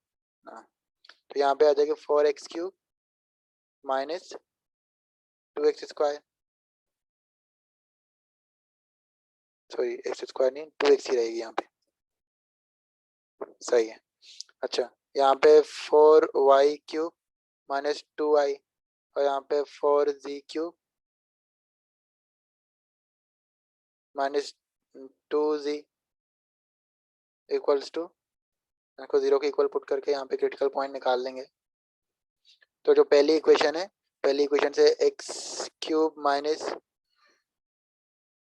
ना। तो यहाँ पे आ जाएगा 4x³ minus 2x², sorry x² नहीं 2x ही रहेगी यहाँ पे, सही है। अच्छा, यहाँ पे 4y³ माइनस 2y, और यहाँ पे 4z³ minus 2z equals to, इनको जीरो के इक्वल पुट करके यहाँ पे क्रिटिकल पॉइंट निकाल लेंगे। तो जो पहली इक्वेशन है, पहली इक्वेशन से x³ minus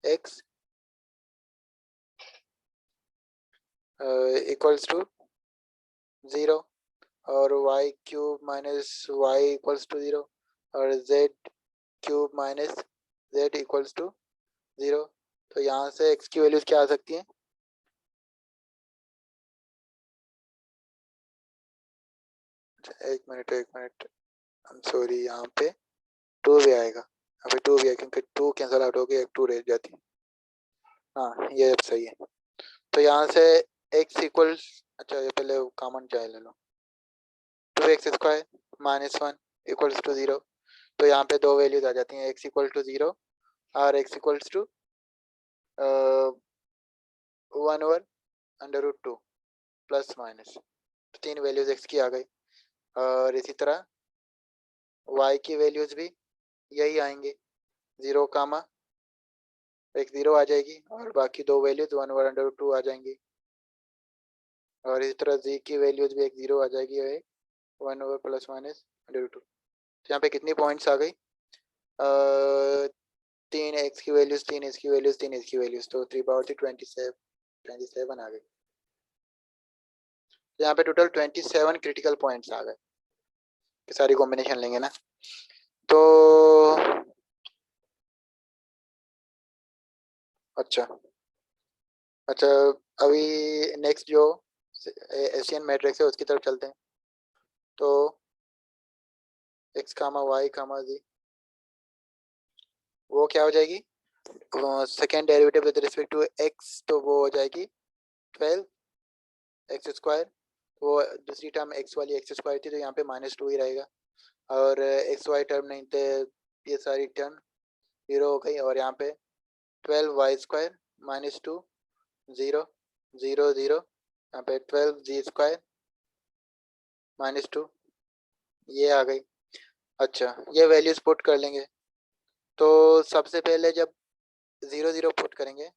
x equals to 0, और y³ minus y equals to 0, और z³ minus z equals to 0। तो यहाँ से x की वैल्यूज क्या आ सकती है, एक मिनट आई एम सॉरी, यहाँ पे 2 भी आएगा, अभी 2 भी है क्योंकि 2 कैंसिल आउट हो गया, एक 2 रह जाती है। हाँ ये अब सही है। तो यहाँ से x इक्वल्स, अच्छा ये पहले कॉमन चाहे ले लो, 2x² माइनस 1 इक्वल्स टू 0। तो यहाँ पे दो वैल्यूज आ जाती हैं, x इक्वल टू 0 और x equals to 1/√2 plus minus. तो तीन वैल्यूज x की आ गई, और इसी तरह y की वैल्यूज भी यही आएंगे, 0 कामा एक 0 आ जाएगी, और बाकी दो वैल्यूज 1/√2 आ जाएंगी, और इसी तरह z की वैल्यूज भी एक 0 आ जाएगी और एक 1 प्लस माइनस √2। तो यहाँ पे कितनी पॉइंट्स आ गई, 3 x की वैल्यूज, 3 x की वैल्यूज, 3 x की वैल्यूज, तो 3/27 आ गई। तो यहाँ पे टोटल 27 क्रिटिकल पॉइंट्स आ गए, सारी कॉम्बिनेशन लेंगे ना। तो अच्छा अच्छा, अभी नेक्स्ट जो एशियन मैट्रिक्स है उसकी तरफ चलते हैं। तो x कामा y कामा z, वो क्या हो जाएगी, second derivative with respect to x, तो वो हो जाएगी 12x²। वो दूसरी टर्म x वाली x² थी, तो यहाँ पे -2 ही रहेगा, और xy टर्म नहीं थे, ये सारी टर्म 0 हो गई, और यहाँ पे 12y² माइनस 2 0 0 0, यहाँ पे 12z² -2, ये आ गई। अच्छा, ये वैल्यूज पुट कर लेंगे। तो सबसे पहले जब 0 0 पुट करेंगे,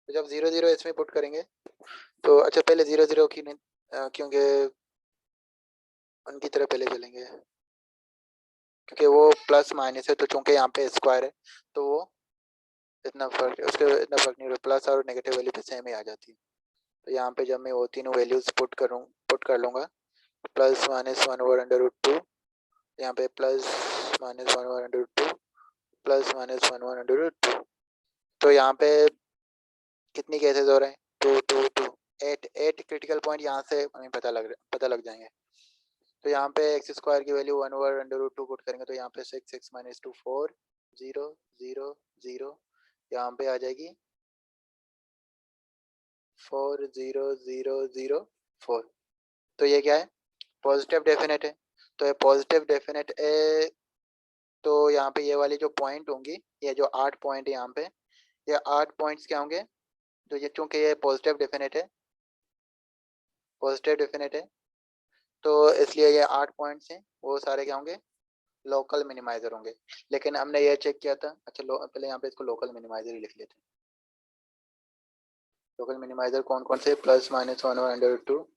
तो जब 0 0 इसमें पुट करेंगे, तो अच्छा पहले 0 0 की नहीं, क्योंकि उनकी तरह पहले चलेंगे, क्योंकि वो प्लस माइनस है, तो चूंकि यहाँ पे स्क्वायर है तो वो इतना फर्क, उसके इतना फर्क नहीं, प्लस और नेगेटिव वैल्यू तो सेम ही आ जाती है। तो यहाँ पे जब मैं वो तीनों वैल्यूज पुट कर लूँगा, प्लस माइनस 1/√2, यहाँ पे प्लस माइनस 1/√2 प्लस माइनस 1/√2, तो यहाँ पे कितनी केसेस हो रहे हैं, 2 2 2, 8 क्रिटिकल पॉइंट यहाँ से हमें पता लग जाएंगे। तो यहाँ पे x² की वैल्यू 1/√2 पुट करेंगे, तो यहाँ पे 6 माइनस 2 4 0 0 0, यहाँ पे आ जाएगी 4 0 0 0 4। तो ये क्या है, पॉजिटिव डेफिनेट है। तो ये पॉजिटिव डेफिनेट है, तो यहाँ पे ये वाली जो पॉइंट होंगी, ये जो 8 पॉइंट है यहाँ पे, ये 8 पॉइंट्स क्या होंगे, तो ये चूंकि ये पॉजिटिव डेफिनेट है, पॉजिटिव डेफिनेट है, तो इसलिए ये 8 पॉइंट्स हैं, वो सारे क्या होंगे, लोकल मिनिमाइजर होंगे। लेकिन हमने ये चेक किया था, अच्छा पहले यहाँ पे इसको लोकल मिनिमाइजर ही लिख लेते हैं। लोकल मिनिमाइजर कौन कौन से, plus minus 1/√2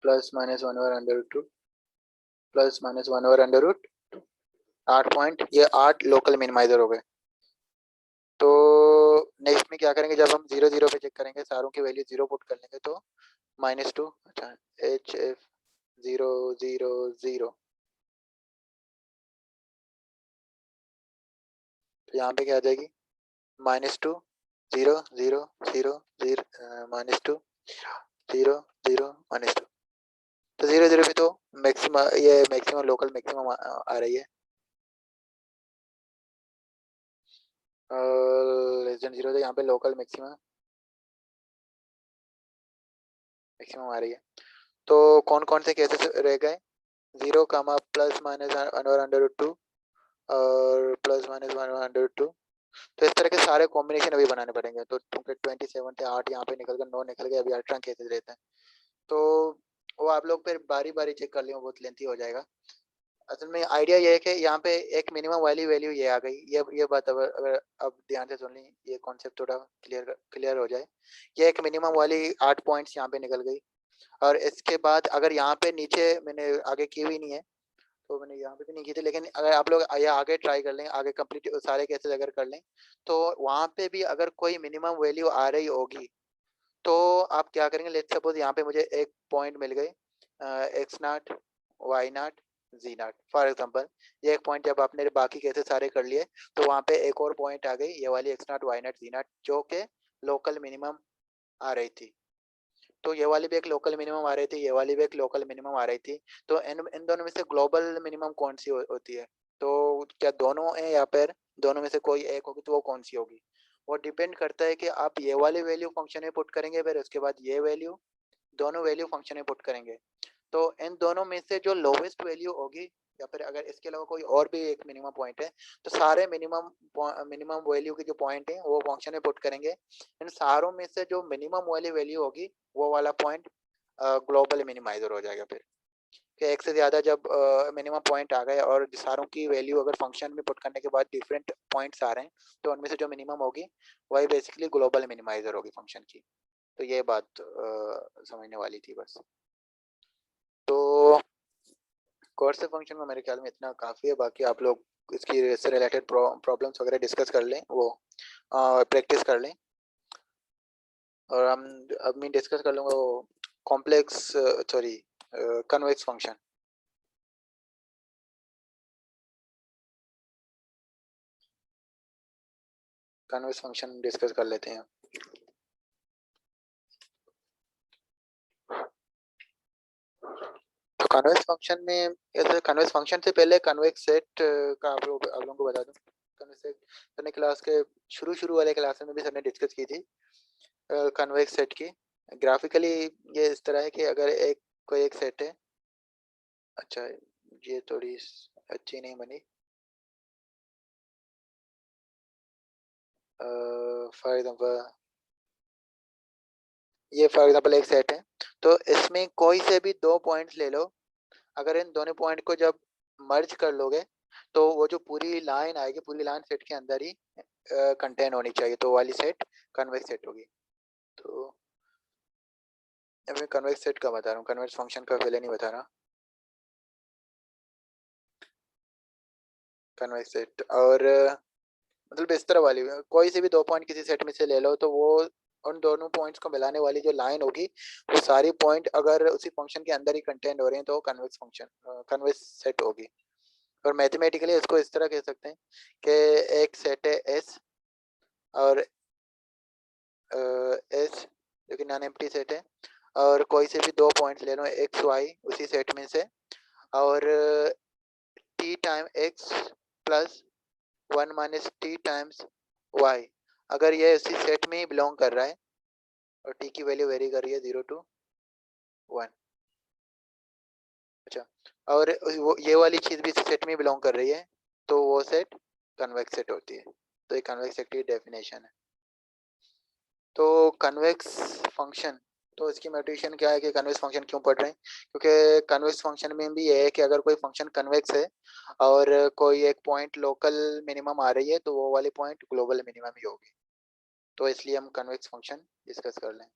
plus minus 1/√2 plus minus 1/√2, 8 point, ये 8 लोकल मिनिमाइजर हो गए। तो नेक्स्ट में क्या करेंगे, जब हम 0 0 पे चेक करेंगे, सारों की वैल्यू 0 पुट कर लेंगे, तो -2, अच्छा HF 0 0 0। तो यहाँ पे क्या आ जाएगी -2 0 0 0 0 -2 0 0 -2। तो 0 0 पे तो मैक्सिमम, ये मैक्सिमम लोकल मैक्सिमम आ रही है। लेस देन 0 तो यहाँ पे लोकल मैक्सिमम मैक्सिमम आ रही है। तो कौन कौन से केसेस रह गए? 0 कामा प्लस माइनस √2 और प्लस माइनस √2। तो इस तरह के सारे कॉम्बिनेशन अभी बनाने पड़ेंगे। तो 27 थे, 8 यहाँ पे निकल गए, 9 निकल गए, अभी 18 केसेस रहते हैं। तो वो आप लोग फिर बारी बारी चेक कर लें, बहुत लेंथी हो जाएगा। असल में आइडिया ये है कि यहाँ पे एक मिनिमम वाली वैल्यू ये आ गई, ये बात अगर अब ध्यान से सुन ली, ये कॉन्सेप्ट थोड़ा क्लियर हो जाए। ये एक मिनिमम वाली 8 पॉइंट्स यहाँ पे निकल गई। और इसके बाद अगर यहाँ पे नीचे मैंने आगे की हुई नहीं है, तो मैंने यहाँ पे भी नहीं की थी, लेकिन अगर आप लोग ये आगे ट्राई कर लें, आगे कंप्लीट सारे केसेस अगर कर लें, तो वहाँ पे भी अगर कोई मिनिमम वैल्यू आ रही होगी, तो आप क्या करेंगे? लेट्स सपोज यहाँ पे मुझे एक पॉइंट मिल गई x0 y0 z0 for example. ये एक पॉइंट जब आपने बाकी केसेस सारे कर लिए, तो वहाँ पे एक और पॉइंट आ गई, ये वाली x0 y0 z0, जो कि लोकल मिनिमम आ रही थी। तो ये वाली भी एक लोकल मिनिमम आ रही थी, ये वाली भी एक लोकल मिनिमम आ रही थी। तो इन दोनों में से ग्लोबल मिनिमम कौन सी होती है? तो क्या दोनों है या फिर दोनों में से कोई एक होगी? तो वो कौन सी होगी? वो डिपेंड करता है कि आप ये वाली वैल्यू फंक्शन में पुट करेंगे, फिर उसके बाद ये वैल्यू, दोनों वैल्यू फंक्शन में पुट करेंगे। तो इन दोनों में से जो लोवेस्ट वैल्यू होगी, या फिर अगर इसके अलावा कोई और भी एक मिनिमम पॉइंट है, तो सारे मिनिमम वैल्यू के जो पॉइंट है वो फंक्शन में पुट करेंगे। इन सारों में से जो मिनिमम वाली वैल्यू होगी, वो वाला पॉइंट ग्लोबल मिनिमाइजर हो जाएगा। फिर कि एक से ज़्यादा जब मिनिमम पॉइंट आ गए और सारों की वैल्यू अगर फंक्शन में पुट करने के बाद डिफरेंट पॉइंट्स आ रहे हैं, तो उनमें से जो मिनिमम होगी वही बेसिकली ग्लोबल मिनिमाइजर होगी फंक्शन की। तो ये बात समझने वाली थी बस। तो कोर्स फंक्शन में मेरे ख्याल में इतना काफ़ी है, बाकी आप लोग इसकी इससे रिलेटेड प्रॉब्लम्स वगैरह डिस्कस कर लें, वो प्रैक्टिस कर लें। और हम अब मैं डिस्कस कर लूँगा वो complex sorry convex function. Convex function discuss कर लेते हैं। तो कन्वेक्स फंक्शन में, ऐसे कन्वेक्स फंक्शन से पहले कन्वेक्स सेट का आप लोगों को बता दूं। कन्वेक्स सेट मैंने क्लास के शुरू वाले क्लास में भी सबने डिस्कस की थी कन्वेक्स सेट की। ग्राफिकली ये इस तरह है कि अगर कोई एक सेट है, अच्छा ये थोड़ी अच्छी नहीं बनी। फॉर एग्जांपल एक सेट है, तो इसमें कोई से भी 2 पॉइंट्स ले लो। अगर इन दोनों पॉइंट को जब मर्ज कर लोगे, तो वो जो पूरी लाइन आएगी, पूरी लाइन सेट के अंदर ही कंटेन होनी चाहिए, तो वाली सेट कन्वेक्स सेट होगी। तो मैं कन्वेक्स सेट का बता रहा हूँ, कन्वेक्स फंक्शन का पहले नहीं बता रहा। कन्वेक्स सेट और मतलब इस तरह वाली कोई से भी 2 पॉइंट किसी सेट में से ले लो, तो वो उन दोनों पॉइंट्स को मिलाने वाली जो लाइन होगी, वो सारी पॉइंट अगर उसी फंक्शन के अंदर ही कंटेंट हो रहे हैं, तो कन्वेक्स फंक्शन कन्वेक्स सेट होगी। और मैथमेटिकली इसको इस तरह कह सकते हैं कि एक सेट है एस, और एस जो कि नॉन एम्प्टी सेट है, और कोई से भी 2 पॉइंट्स ले लो एक्स वाई उसी सेट में से, और t time x plus 1 minus t times y, अगर ये उसी सेट में ही बिलोंग कर रहा है, और टी की वैल्यू वेरी कर रही है 0 to 1। अच्छा, और वो ये वाली चीज़ भी इसी सेट में बिलोंग कर रही है, तो वो सेट कन्वेक्स सेट होती है। तो ये कन्वेक्स सेट की डेफिनेशन है। तो कन्वेक्स फंक्शन, तो इसकी मोटिवेशन क्या है कि कन्वेक्स फंक्शन क्यों पढ़ रहे हैं? क्योंकि कन्वेक्स फंक्शन में भी ये है कि अगर कोई फंक्शन कन्वेक्स है और कोई एक पॉइंट लोकल मिनिमम आ रही है, तो वो वाली पॉइंट ग्लोबल मिनिमम ही होगी। तो इसलिए हम कन्वेक्स फंक्शन डिस्कस कर लें।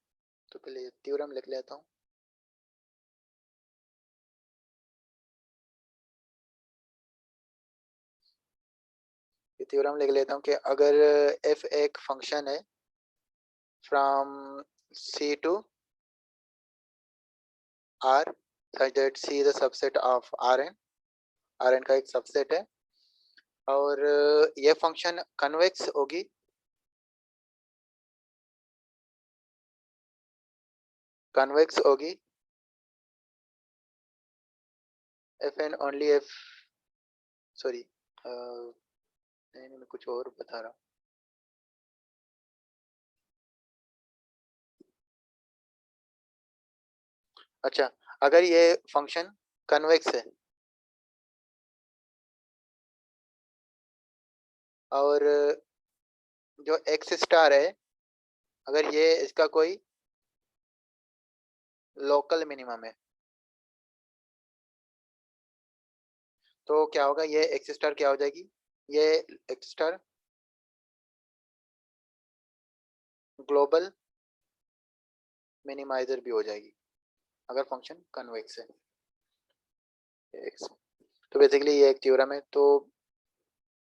तो पहले थ्योरम लिख लेता हूँ। ये थ्योरम लिख लेता हूँ कि अगर f एक फंक्शन है from c to r, such that C is a subset of Rn, Rn का एक सबसेट है, और ये फंक्शन कन्वेक्स होगी, कन्वेक्स होगी if and only if, sorry नहीं मैं कुछ और बता रहा हूँ। अच्छा, अगर ये फंक्शन कन्वेक्स है और जो एक्स स्टार है, अगर ये इसका कोई लोकल मिनिमम है, तो क्या होगा, ये एक्स स्टार क्या हो जाएगी, ये एक्स स्टार ग्लोबल मिनिमाइजर भी हो जाएगी अगर फंक्शन कन्वेक्स है। एक्स, तो बेसिकली ये एक थ्योरम है। तो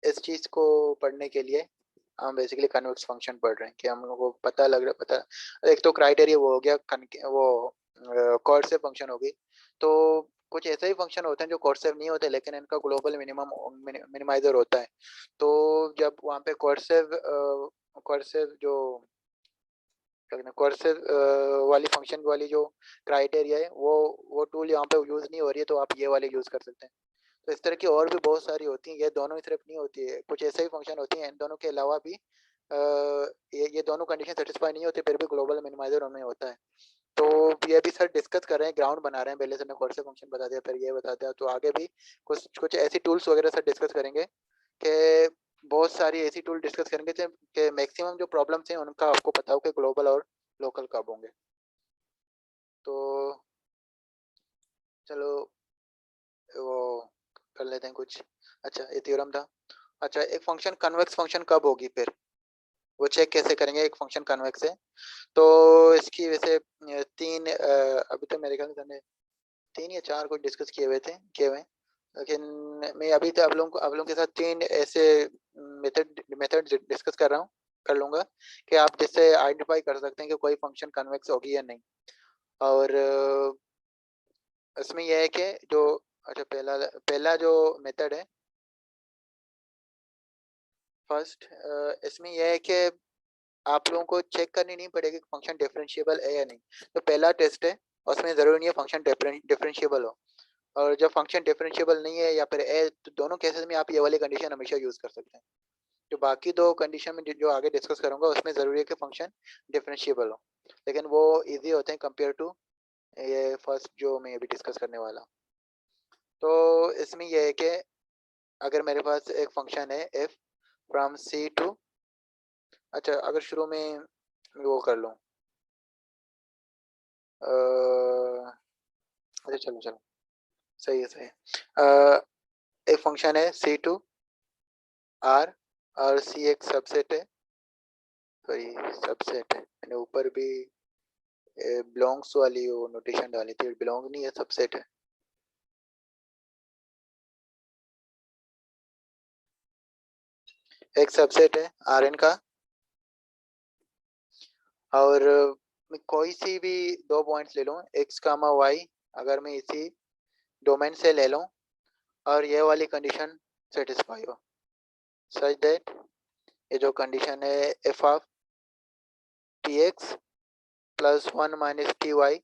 इस चीज को पढ़ने के लिए हम बेसिकली कन्वेक्स फंक्शन पढ़ रहे हैं कि हम लोगों को पता लग रहा, पता एक तो क्राइटेरिया वो हो गया, वो कॉर्डसेव फंक्शन होगी। तो कुछ ऐसे ही फंक्शन होते हैं जो कॉर्डसेव नहीं होते लेकिन इनका ग्लोबल मिनिमाइजर होता है। तो जब वहाँ पे कॉर्डसेव जो कॉर्डसेव वाली फंक्शन वाली जो क्राइटेरिया है वो टूल यहाँ पे यूज नहीं हो रही है, तो आप ये वाले यूज कर सकते हैं। तो इस तरह की और भी बहुत सारी होती हैं, ये दोनों ही सिर्फ नहीं होती है, कुछ ऐसे ही फंक्शन होती हैं इन दोनों के अलावा भी, ये दोनों कंडीशन सेटिस्फाई नहीं होती फिर भी ग्लोबल मिनिमाइजर उनमें होता है। तो ये भी सर डिस्कस कर रहे हैं, ग्राउंड बना रहे हैं, पहले से मैं कौन से फंक्शन बता दिया, फिर ये बता दिया, तो आगे भी कुछ कुछ ऐसी टूल्स वगैरह सर डिस्कस करेंगे कि बहुत सारी ऐसी टूल डिस्कस करेंगे कि मैक्सिमम जो प्रॉब्लम्स हैं उनका आपको पता हो कि ग्लोबल और लोकल कब होंगे। तो चलो वो कर लेते हैं कुछ। अच्छा, ये थ्योरम था। अच्छा, एक फंक्शन कन्वेक्स फंक्शन कब होगी, फिर वो चेक कैसे करेंगे एक फंक्शन कन्वेक्स है। तो इसकी वैसे तीन अभी तो मेरे ख्याल से 3 या 4 कुछ डिस्कस किए हुए हैं, लेकिन मैं अभी तो आप लोगों के साथ 3 ऐसे मेथड डिस्कस कर लूँगा कि आप जिससे आइडेंटिफाई कर सकते हैं कि कोई फंक्शन कन्वेक्स होगी या नहीं। और इसमें यह है कि जो, अच्छा पहला जो मेथड है फर्स्ट, इसमें यह है कि आप लोगों को चेक करनी नहीं पड़ेगी फंक्शन डिफरेंशिएबल है या नहीं। तो पहला टेस्ट है, उसमें ज़रूरी नहीं है फंक्शन डिफरेंशिएबल हो, और जब फंक्शन डिफरेंशिएबल नहीं है या फिर है, तो दोनों केसेस में आप ये वाली कंडीशन हमेशा यूज़ कर सकते हैं। जो बाकी 2 कंडीशन में जो आगे डिस्कस करूंगा उसमें ज़रूरी है कि फंक्शन डिफरेंशिएबल हो, लेकिन वो इजी होते हैं कंपेयर टू ये फर्स्ट जो मैं अभी डिस्कस करने वाला हूँ। तो इसमें यह है कि अगर मेरे पास एक फंक्शन है f फ्रॉम c टू, अच्छा अगर शुरू में वो कर लूँ, अच्छा चलो चलो, सही है सही है। एक फंक्शन है c टू r, और c एक सबसेट है, सॉरी सबसेट है, मैंने ऊपर भी बिलोंग्स वाली वो नोटेशन डाली थी, बिलोंग नहीं है, सबसेट है। एक सबसेट है Rn का, और मैं कोई सी भी 2 पॉइंट्स ले लूँ x कामा y, अगर मैं इसी डोमेन से ले लूँ और ये वाली कंडीशन सेटिस्फाई हो, सच दैट ये जो कंडीशन है f of tx plus 1 minus t y,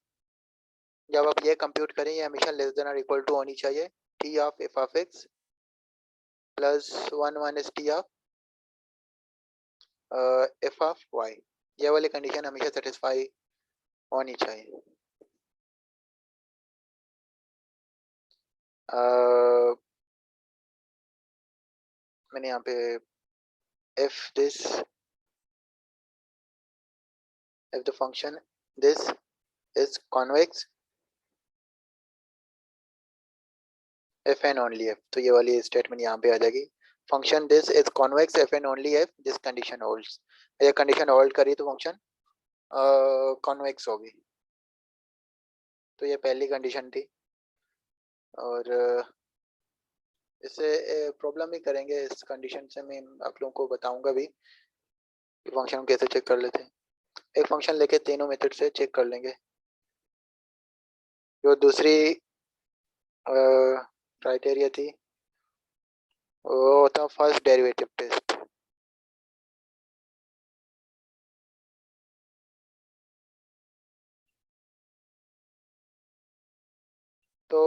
जब आप ये कंप्यूट करें ये हमेशा लेस देन और इक्वल टू होनी चाहिए t of f of x plus 1 minus t of f of y, ये वाली कंडीशन हमेशा सेटिस्फाई होनी चाहिए। मैंने यहाँ पे if this, if the function this is convex if and only if, तो ये वाली स्टेटमेंट यहाँ पे आ जाएगी, function this is convex if and only if this condition holds, ये कंडीशन होल्ड करी तो फंक्शन कॉन्वेक्स होगी। तो ये पहली कंडीशन थी, और इससे प्रॉब्लम भी करेंगे, इस कंडीशन से मैं आप लोगों को बताऊंगा भी कि फंक्शन कैसे चेक कर लेते हैं। एक फंक्शन लेके तीनों मेथड से चेक कर लेंगे। जो दूसरी क्राइटेरिया थी वो था फर्स्ट डेरिवेटिव टेस्ट। तो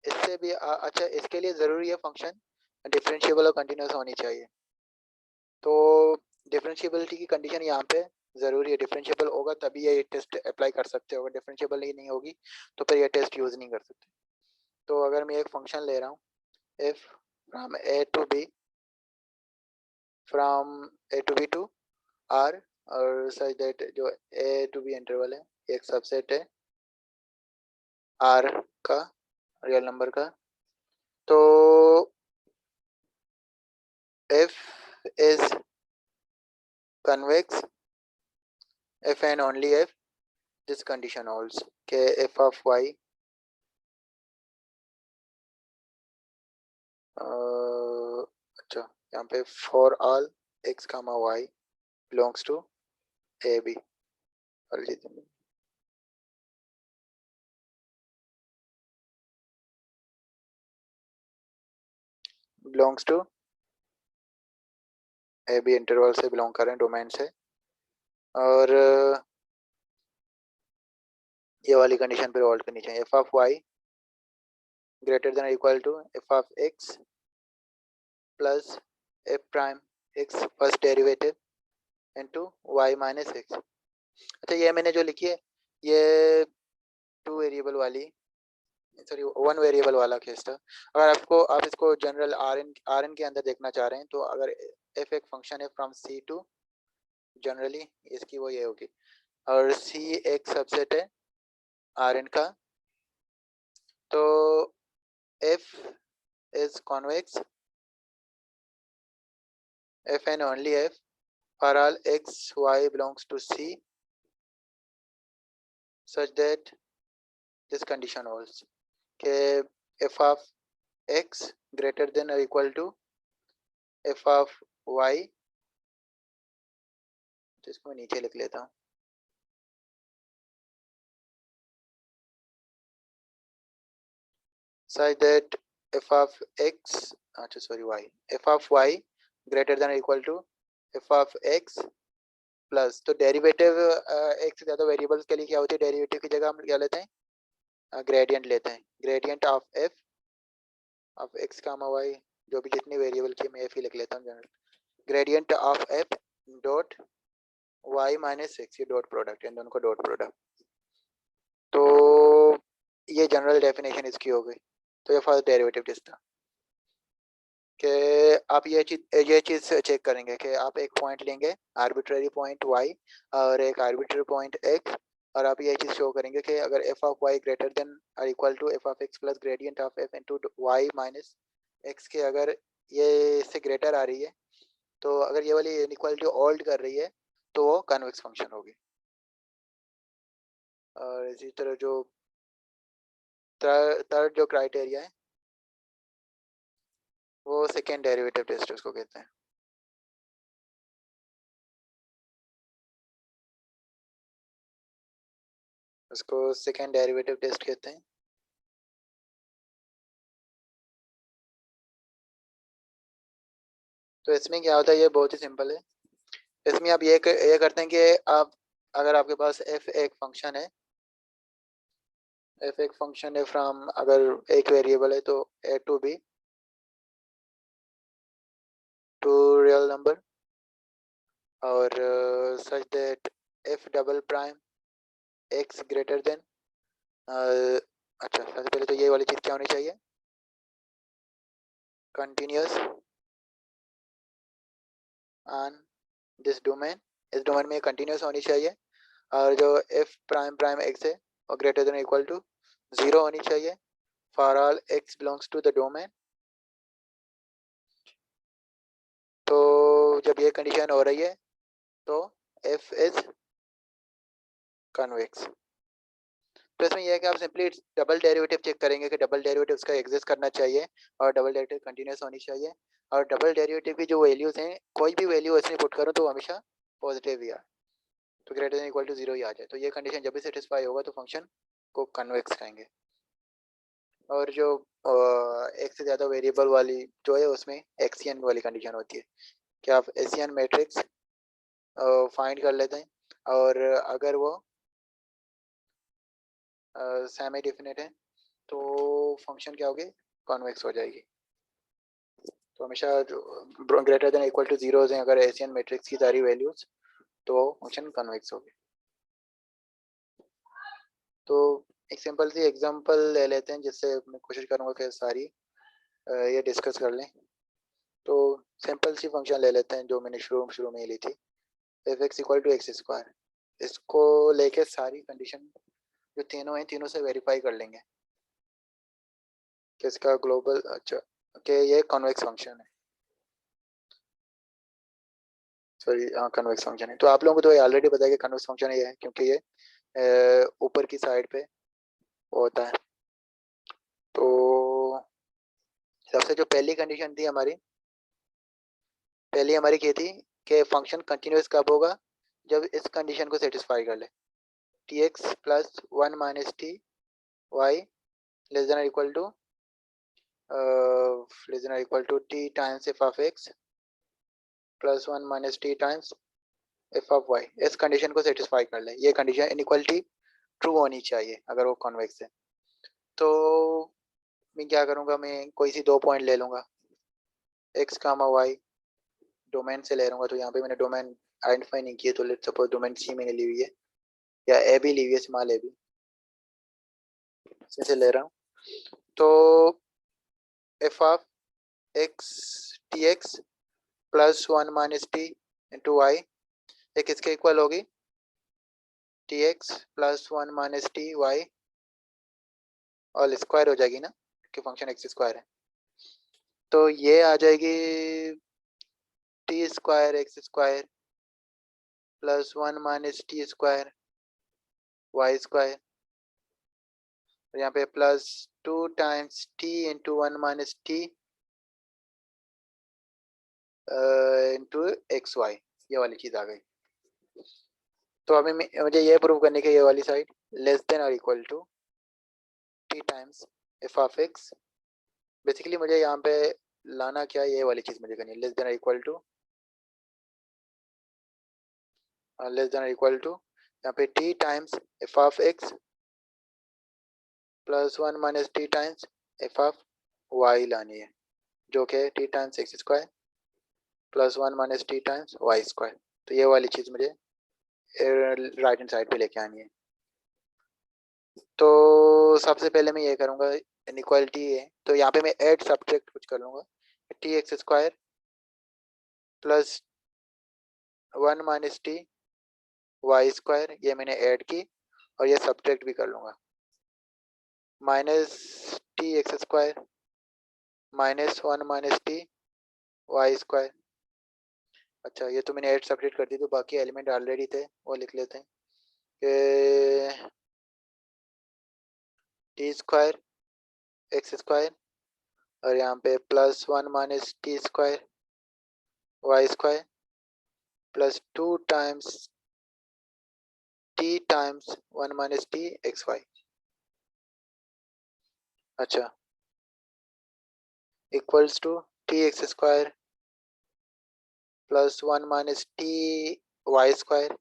इससे भी अच्छा, इसके लिए ज़रूरी है फंक्शन डिफरेंशिएबल और कंटिन्यूस होनी चाहिए। तो डिफरेंशिएबिलिटी की कंडीशन यहाँ पे ज़रूरी है, डिफरेंशिएबल होगा तभी ये टेस्ट अप्लाई कर सकते हो, अगर डिफरेंशिएबल ही नहीं होगी तो फिर ये टेस्ट यूज़ नहीं कर सकते। तो अगर मैं एक फंक्शन ले रहा हूँ if from A to B, from A to B to R, और सच दैट जो ए टू बी इंटरवल है एक सबसेट है आर का, रियल नंबर का, तो if is convex if and only if this condition holds के f of y अच्छा यहाँ पे for all x comma y belongs to a b और belongs to a b interval से बिलोंग करें, डोमेन से, और ये वाली कंडीशन पे होल्ड करनी चाहिए, f of y greater than or equal to f of x plus f prime x first derivative into y minus x। अच्छा ये मैंने जो लिखी है ये टू वेरिएबल वाली, सॉरी वन वेरिएबल वाला केस था। अगर आपको आप इसको जनरल आर एन के अंदर देखना चाह रहे हैं तो अगर एफ एक फंक्शन है फ्रॉम सी टू, जनरली इसकी वो ये होगी, और सी एक सबसेट है आर एन का, तो f is convex if and only if for all x y belongs to c such that this condition holds के f of x greater than और equal to f of y, जिसको मैं नीचे लिख लेता हूँ, such that f of x, अच्छा sorry y, f of y greater than or equal to f of x plus, तो डेरिवेटिव एक से ज़्यादा वेरिएबल्स के लिए क्या होती है, डेरिवेटिव की जगह हम क्या लेते हैं, ग्रेडियंट लेते हैं, gradient of f of x comma y, जो भी जितनी वेरिएबल की मैं f ही लिख लेता हूँ general, gradient of f dot y minus x, ये डॉट प्रोडक्ट, इन दोनों को डॉट प्रोडक्ट, तो ये जनरल डेफिनेशन इसकी हो गई। तो ये फर्स्ट डेरिवेटिव टेस्ट था कि आप ये चीज़ चेक करेंगे कि आप एक पॉइंट लेंगे आर्बिट्ररी पॉइंट y और एक आर्बिट्ररी पॉइंट x, और आप ये चीज़ शो करेंगे कि अगर f of y greater than और equal to f of x plus gradient of f into y minus x के अगर ये इससे ग्रेटर आ रही है, तो अगर ये वाली इनइक्वालिटी होल्ड कर रही है तो वो कन्वेक्स फंक्शन होगी। और इसी तरह जो थर्ड जो क्राइटेरिया है वो सेकेंड डेरिवेटिव टेस्ट उसको कहते हैं। उसको सेकेंड डेरिवेटिव टेस्ट कहते हैं। तो इसमें क्या होता है, ये बहुत ही सिंपल है। इसमें आप ये करते हैं कि आप अगर आपके पास f एक फंक्शन है, f एक फंक्शन है फ्रॉम, अगर एक वेरिएबल है तो a to b to real number, और such that f double prime x greater than, अच्छा सबसे पहले तो ये वाली चीज़ क्या होनी चाहिए, कंटिन्यूस ऑन दिस डोमेन, इस डोमेन में कंटिन्यूस होनी चाहिए, और जो f प्राइम प्राइम x है और ग्रेटर देन इक्वल टू 0 होनी चाहिए for all x belongs to the domain. तो जब ये कंडीशन हो रही है तो f इज कन्वेक्स। तो इसमें यह है कि आप सिंपली डबल डेरिवेटिव चेक करेंगे कि डबल डेरिवेटिव उसका एग्जिस्ट करना चाहिए और डबल डेरिवेटिव कंटिन्यूस होनी चाहिए, और डबल डेरिवेटिव की जो वैल्यूज हैं कोई भी वैल्यू इसमें पुट करो तो हमेशा पॉजिटिव ही आए, तो ग्रेटर देन इक्वल टू 0 ही आ जाए, तो ये कंडीशन जब भी सेटिस्फाई होगा तो फंक्शन को कन्वेक्स कहेंगे। और जो एक से ज़्यादा वेरिएबल वाली जो है उसमें एक्सियन वाली कंडीशन होती है कि आप एशियन मैट्रिक्स फाइंड कर लेते हैं और अगर वो सेमी डिफिनिट है तो फंक्शन क्या होगी, कॉन्वेक्स हो जाएगी। तो हमेशा greater than equal two zeros हैं अगर एशियन मैट्रिक्स की सारी वैल्यूज, तो फंक्शन कन्वेक्स होगी। तो एक सिंपल सी एग्जांपल ले लेते हैं जिससे मैं कोशिश करूंगा कि सारी ये डिस्कस कर लें। तो सिंपल सी फंक्शन ले लेते हैं जो मैंने शुरू में ही ली थी, f x equal to x square. इसको लेके सारी कंडीशन जो तीनों हैं तीनों से वेरीफाई कर लेंगे कि इसका ग्लोबल, अच्छा कि ये कन्वेक्स फंक्शन है, सॉरी कन्वेक्स फंक्शन है। तो आप लोगों को तो ऑलरेडी पता है कि कन्वेक्स फंक्शन ये है क्योंकि ये ऊपर की साइड पे होता है। तो सबसे जो पहली कंडीशन थी हमारी, पहली हमारी क्या थी कि फंक्शन कंटिन्यूस कब होगा, जब इस कंडीशन को सेटिस्फाई कर ले, t x plus one minus t y less than equal to t times f of x plus one minus t times f of y. इस कंडीशन को सेटिस्फाई कर ले, ये कंडीशन इनइक्वालिटी ट्रू होनी चाहिए अगर वो कॉन्वेक्स है। तो मैं क्या करूँगा, मैं कोई सी दो पॉइंट ले लूँगा, एक्स कामा वाई डोमेन से ले लूँगा। तो यहाँ पे मैंने डोमेन आइडेंटिफाई नहीं किया, तो लेट्स सपोज डोमेन सी मैंने ली हुई है या ए भी ली हुई है, स्मॉल ए भी, इसमें से ले रहा हूँ। तो f of x t x plus one minus t into y ये किसके इक्वल होगी, t x plus one minus t y और स्क्वायर हो जाएगी ना कि फंक्शन एक्स स्क्वायर है। तो ये आ जाएगी t square x square plus one minus t square y square, और यहाँ पे plus two times t into one minus t into x y, ये वाली चीज़ आ गई। तो अभी मुझे ये प्रूव करने की ये वाली साइड लेस देन और equal to t times f of x, basically मुझे यहाँ पे लाना क्या, ये वाली चीज़ मुझे करनी है, लेस देन और इक्वल टू यहाँ पे t times f of x plus one minus t times f of y लानी है, जो कि t times x square plus one minus t times y square. तो ये वाली चीज़ मुझे राइट हैंड साइड पे लेके आनी है। तो सबसे पहले मैं ये करूँगा, इनइक्वालिटी है तो यहाँ पे मैं ऐड सब्ट्रैक्ट कुछ कर लूँगा, t x square plus one minus t y square, ये मैंने ऐड की और ये सब्ट्रैक्ट भी कर लूँगा, minus t x square minus one minus t y square. अच्छा ये तो मैंने ऐड सब्ट्रैक्ट कर दी, तो बाकी एलिमेंट ऑलरेडी थे वो लिख लेते हैं कि टी स्क्वायर एक्स स्क्वायर और यहाँ पे plus one minus t square y square plus two times t times one minus t x y. अच्छा equals to t x square plus one minus t y square,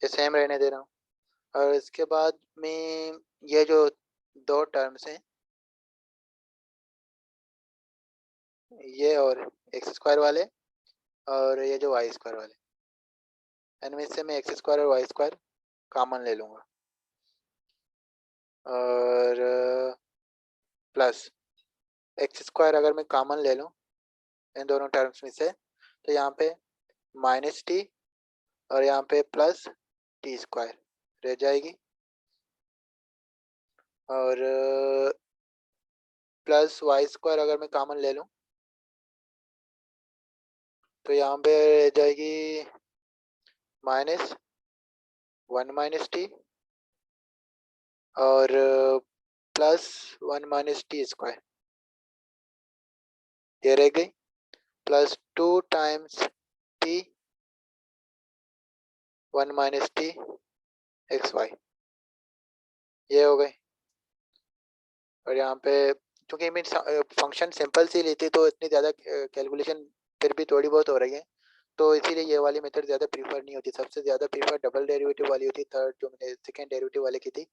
ये same रहने दे रहा हूँ। और इसके बाद में ये जो दो टर्म्स हैं, ये और एक्स स्क्वायर वाले और ये जो वाई स्क्वायर वाले, इनमें से मैं एक्स स्क्वायर और वाई स्क्वायर कॉमन ले लूँगा और प्लस एक्स स्क्वायर अगर मैं कॉमन ले लूँ इन दोनों टर्म्स में से, तो यहाँ पे माइनस टी और यहाँ पे प्लस टी स्क्वायर रह जाएगी और प्लस वाई स्क्वायर अगर मैं कॉमन ले लूँ तो यहाँ पे रह जाएगी माइनस वन माइनस टी और plus one minus t square, ये रह गई plus two times t one minus t x y, ये हो गई। और यहाँ पे क्योंकि मीन फंक्शन सिंपल सी लेती तो इतनी ज़्यादा कैलकुलेशन फिर भी थोड़ी बहुत हो रही है, तो इसीलिए ये वाली मेथड ज़्यादा प्रीफर नहीं होती। सबसे ज़्यादा प्रीफर डबल डेरिवेटिव वाली होती, थर्ड जो मैंने सेकेंड डेरिवेटिव वाली की थी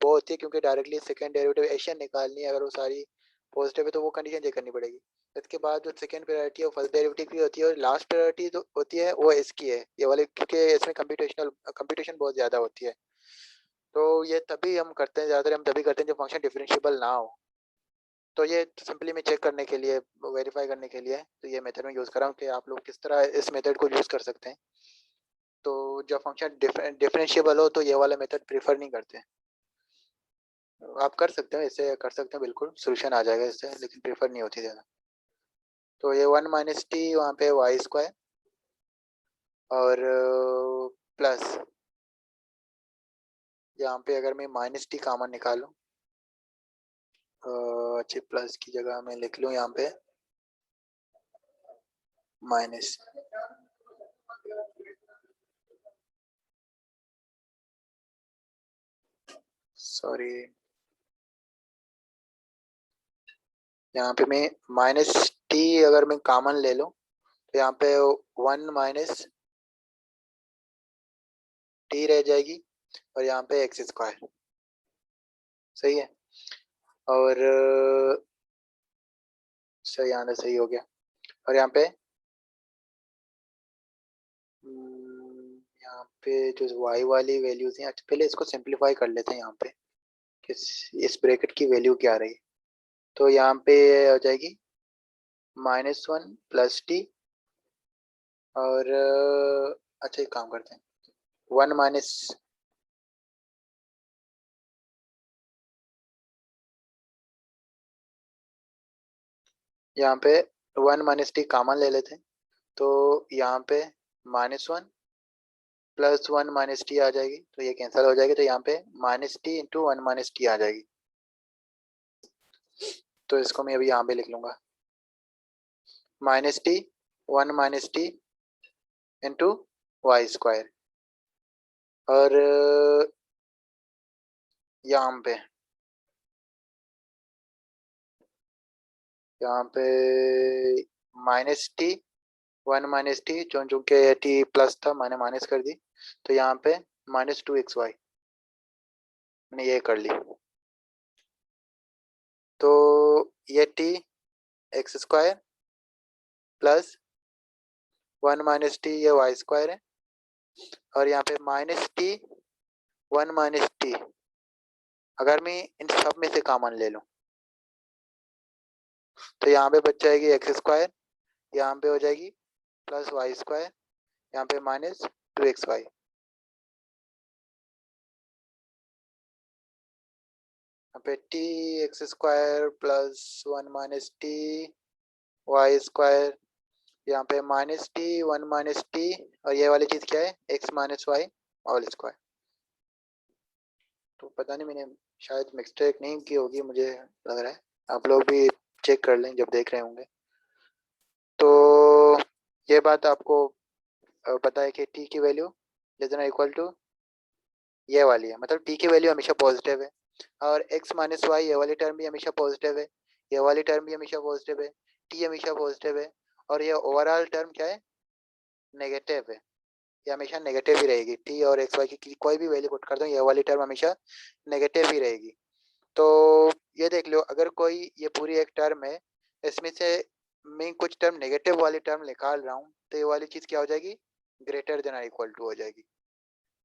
वो होती है, क्योंकि डायरेक्टली सेकेंड डेरिवेटिव एशियन निकालनी है, अगर वो सारी पॉजिटिव है तो वो कंडीशन चेक करनी पड़ेगी। इसके बाद जो सेकेंड प्रायोरिटी है वो फर्स्ट डेरिवेटिव की होती है, और लास्ट प्रायोरिटी जो होती है वो इसकी है ये वाली, क्योंकि इसमें कंप्यूटेशन बहुत ज़्यादा होती है। तो ये तभी हम करते हैं, ज़्यादातर हम तभी करते हैं जब फंक्शन डिफरेंशिएबल ना हो। तो ये सिंपली मैं चेक करने के लिए, वेरीफाई करने के लिए तो ये मेथड मैं यूज़ कर रहा हूँ कि आप लोग किस तरह इस मेथड को यूज़ कर सकते हैं। तो जब फंक्शन डिफरेंशिएबल हो तो ये वाला मेथड प्रेफर नहीं करते। आप कर सकते हैं, ऐसे कर सकते हैं, बिल्कुल सोल्यूशन आ जाएगा इससे, लेकिन प्रेफर नहीं होती ज़्यादा। तो ये 1 माइनस टी वहाँ पे वाई स्क्वायर और प्लस यहाँ पे अगर मैं माइनस टी कॉमन निकालूँ, अच्छी प्लस की जगह मैं लिख लूँ यहाँ पे माइनस, सॉरी यहाँ पे मैं माइनस टी अगर मैं कॉमन ले लूँ तो यहाँ पे 1 माइनस टी रह जाएगी और यहाँ पे एक्स स्क्वायर, सही है। और सही, यहाँ पे सही हो गया। और यहाँ पे यहाँ पे जो y वाली वैल्यूज हैं, अच्छा पहले इसको सिंपलीफाई कर लेते हैं यहाँ पे कि इस ब्रैकेट की वैल्यू क्या रही। तो यहाँ पे हो जाएगी -1 प्लस टी और अच्छा एक काम करते हैं 1 माइनस, यहाँ पे 1 माइनस टी कॉमन ले लेते हैं, तो यहाँ पे -1 प्लस 1 माइनस टी आ जाएगी, तो ये कैंसिल हो जाएगी, तो यहाँ पे minus t into 1 minus t आ जाएगी। तो इसको मैं अभी यहाँ पे लिख लूँगा -t 1 minus t into y square और यहाँ पे -t 1 माइनस टी, चूंकि टी प्लस था मैंने माइनस कर दी, तो यहाँ पे -2xy मैंने ये कर ली। तो ये t x square plus 1 minus T ये वाई स्क्वायर है, और यहाँ पे -t 1 माइनस टी, अगर मैं इन सब में से कॉमन ले लूँ तो यहाँ पे बच जाएगी एक्स स्क्वायर, यहाँ पे हो जाएगी प्लस वाई स्क्वायर, यहाँ पे -2xy। यहाँ पे t x square plus 1 minus t y square, यहाँ पे -t 1 माइनस टी, और ये वाली चीज़ क्या है x minus y whole square. तो पता नहीं, मैंने शायद मिस्टेक नहीं की होगी, मुझे लग रहा है। आप लोग भी चेक कर लें जब देख रहे होंगे। तो ये बात आपको पता है कि t की value less than equal to ये वाली है, मतलब t की वैल्यू हमेशा पॉजिटिव है, और x माइनस वाई ये वाली टर्म भी हमेशा पॉजिटिव है, ये वाली टर्म भी हमेशा पॉजिटिव है, t हमेशा पॉजिटिव है, और ये ओवरऑल टर्म क्या है नेगेटिव है, ये हमेशा नेगेटिव ही रहेगी। टी और एक्स वाई की कोई भी वैल्यू पुट कर दो ये वाली टर्म हमेशा नेगेटिव ही रहेगी। तो ये देख लो, अगर कोई ये पूरी एक टर्म है, इसमें से मैं कुछ टर्म नेगेटिव वाली टर्म निकाल रहा हूँ, तो ये वाली चीज़ क्या हो जाएगी ग्रेटर देन और इक्वल टू हो जाएगी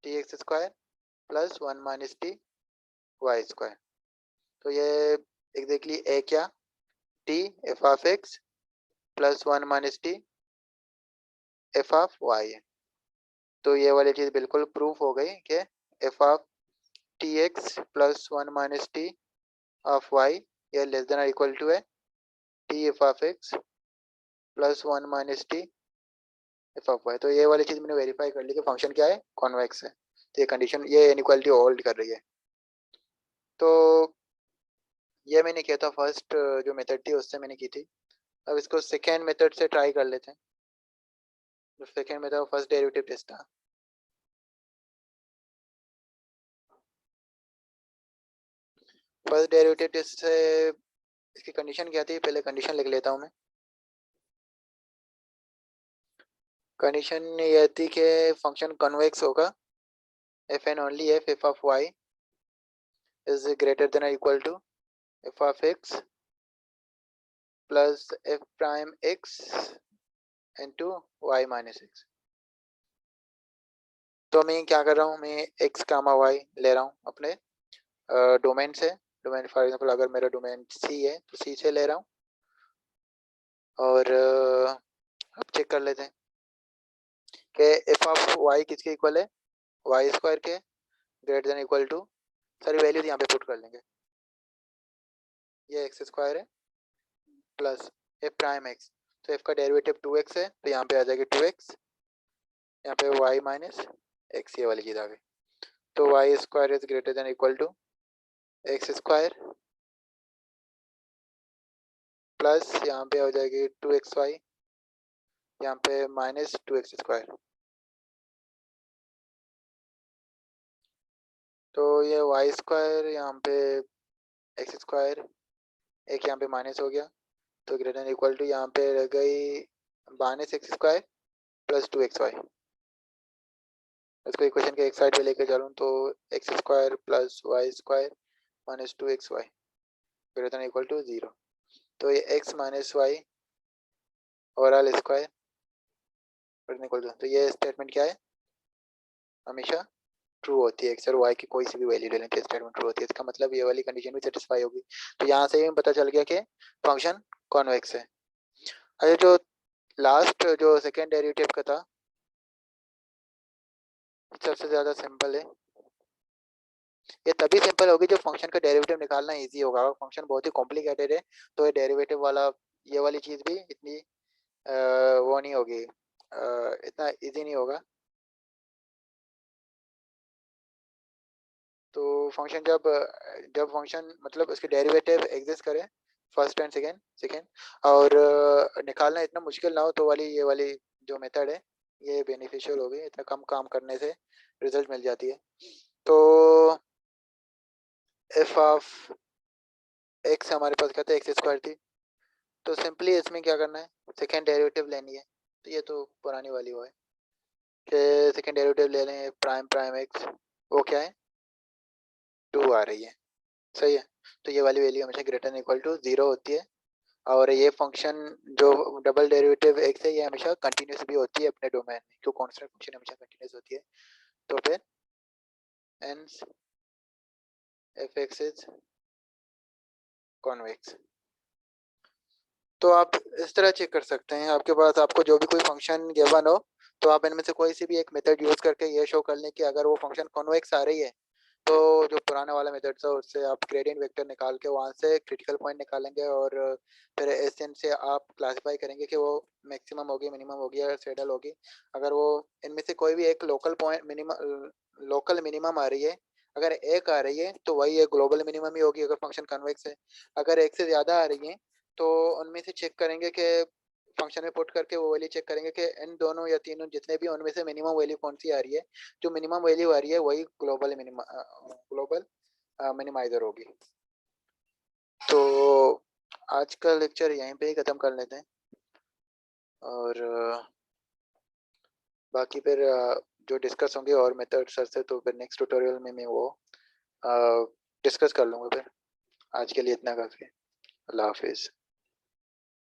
t x square plus 1 minus t y square. तो ये एग्जैक्टली ए क्या t f of x plus 1 minus t f of y है। तो ये वाली चीज़ बिल्कुल प्रूफ हो गई कि f of t x plus 1 minus t of y ये लेस देन और इक्वल टू है t f of x plus 1 minus t f of y. तो ये वाली चीज़ मैंने वेरीफाई कर ली कि फंक्शन क्या है कॉन्वेक्स है, तो ये कंडीशन ये इनइक्वालिटी होल्ड कर रही है। तो ये मैंने किया था फर्स्ट जो मेथड थी उससे मैंने की थी। अब इसको सेकेंड मेथड से ट्राई कर लेते हैं। जो second method first derivative test था। फर्स्ट डेरिवेटिव से इसकी कंडीशन क्या थी, पहले कंडीशन लिख लेता हूँ मैं। कंडीशन ये थी कि फंक्शन कन्वेक्स होगा if and only if of y is greater than or equal to f of x plus f prime x into y minus x। तो मैं क्या कर रहा हूँ, मैं x कामा y ले रहा हूँ अपने डोमेन से। डोमेन फॉर एग्जांपल अगर मेरा डोमेन c है तो c से ले रहा हूँ। और अब चेक कर लेते हैं कि f ऑफ y किसके इक्वल है, वाई स्क्वायर के ग्रेटर देन इक्वल टू, सारी वैल्यूज यहाँ पे पुट कर लेंगे। ये एक्स स्क्वायर है प्लस एफ प्राइम एक्स, तो एफ का डेरिवेटिव 2x है तो यहाँ पे आ जाएगी 2x, यहाँ पे y माइनस एक्स, ये वाली चीज़ आ गई। तो y square is greater than equal to x square plus यहाँ पे हो जाएगी 2xy, यहाँ पे माइनस 2x स्क्वायर। तो ये वाई स्क्वायर यहाँ पे एक्स स्क्वायर, एक यहाँ पे माइनस हो गया, तो ग्रेटर देन इक्वल टू यहाँ पे रह गई minus x square plus 2xy। इसको इक्वेशन के एक साइड पे लेके चलूँ तो x square plus Y square minus 2xy greater than equal to 0। तो ये x minus y overall square greater than equal to, तो ये स्टेटमेंट क्या है, हमेशा ट्रू होती है। एक्स और वाई की कोई सी भी वैल्यू ले लें तो स्टेटमेंट ट्रू होती है। इसका मतलब ये वाली कंडीशन भी सेटिस्फाई होगी। तो यहाँ से ही पता चल गया कि फंक्शन कॉन्वेक्स है। अरे जो लास्ट जो सेकेंड डेरिवेटिव का था सबसे ज़्यादा सिंपल है। ये तभी सिंपल होगी जब फंक्शन का डेरिवेटिव निकालना इजी होगा। अगर फंक्शन बहुत ही कॉम्प्लिकेटेड है तो ये डेरिवेटिव वाला ये वाली चीज़ भी इतनी वो नहीं होगी, इतना इजी नहीं होगा। तो फंक्शन जब फंक्शन मतलब उसके डेरिवेटिव एग्जिस्ट करे फर्स्ट एंड सेकेंड और निकालना इतना मुश्किल ना हो तो ये वाली जो मेथड है ये बेनिफिशियल होगी। इतना कम काम करने से रिजल्ट मिल जाती है। तो एफ ऑफ एक्स हमारे पास क्या था, एक्स स्क्वायर थी। तो सिंपली इसमें क्या करना है, सेकेंड डेरिवेटिव लेनी है। तो ये तो पुरानी वाली वो है कि सेकेंड डेरिवेटिव ले लें प्राइम प्राइम एक्स, वो क्या है 2 आ रही है, सही है। तो ये वाली वैल्यू हमेशा ग्रेटर देन इक्वल टू 0 होती है। और ये फंक्शन जो डबल डेरिवेटिव एक्स है ये हमेशा कंटिन्यूस भी होती है अपने डोमेन में, क्यों कांस्टेंट फंक्शन हमेशा कंटिन्यूस होती है। तो फिर hence F x is convex. तो आप इस तरह चेक कर सकते हैं, आपके पास आपको जो भी कोई फंक्शन गिवन हो तो आप इनमें से कोई सी भी एक मेथड यूज करके ये शो कर लें कि अगर वो फंक्शन कॉन्वेक्स आ रही है तो जो पुराना वाला मेथड था उससे आप ग्रेडियंट वेक्टर निकाल के वहाँ से क्रिटिकल पॉइंट निकालेंगे और फिर एसएन से आप क्लासिफाई करेंगे कि वो मैक्सिमम होगी, मिनिमम होगी या सैडल होगी। अगर वो इनमें से कोई भी एक लोकल पॉइंट लोकल मिनिमम आ रही है, अगर एक आ रही है तो वही एक ग्लोबल मिनिमम ही होगी अगर फंक्शन कन्वेक्स है। अगर एक से ज़्यादा आ रही है तो उनमें से चेक करेंगे कि फंक्शन में पुट करके वो वैल्यू चेक करेंगे कि इन दोनों या तीनों जितने भी उनमें से मिनिमम वैल्यू कौन सी आ रही है। जो मिनिमम वैल्यू आ रही है वही ग्लोबल मिनिमाइजर होगी। तो आज का लेक्चर यहीं पे ही ख़त्म कर लेते हैं और बाकी फिर जो डिस्कस होंगे और मेथड सर से तो फिर नेक्स्ट ट्यूटोरियल में मैं वो डिस्कस कर लूँगा। फिर आज के लिए इतना काफ़ी है। अल्लाह हाफिज़।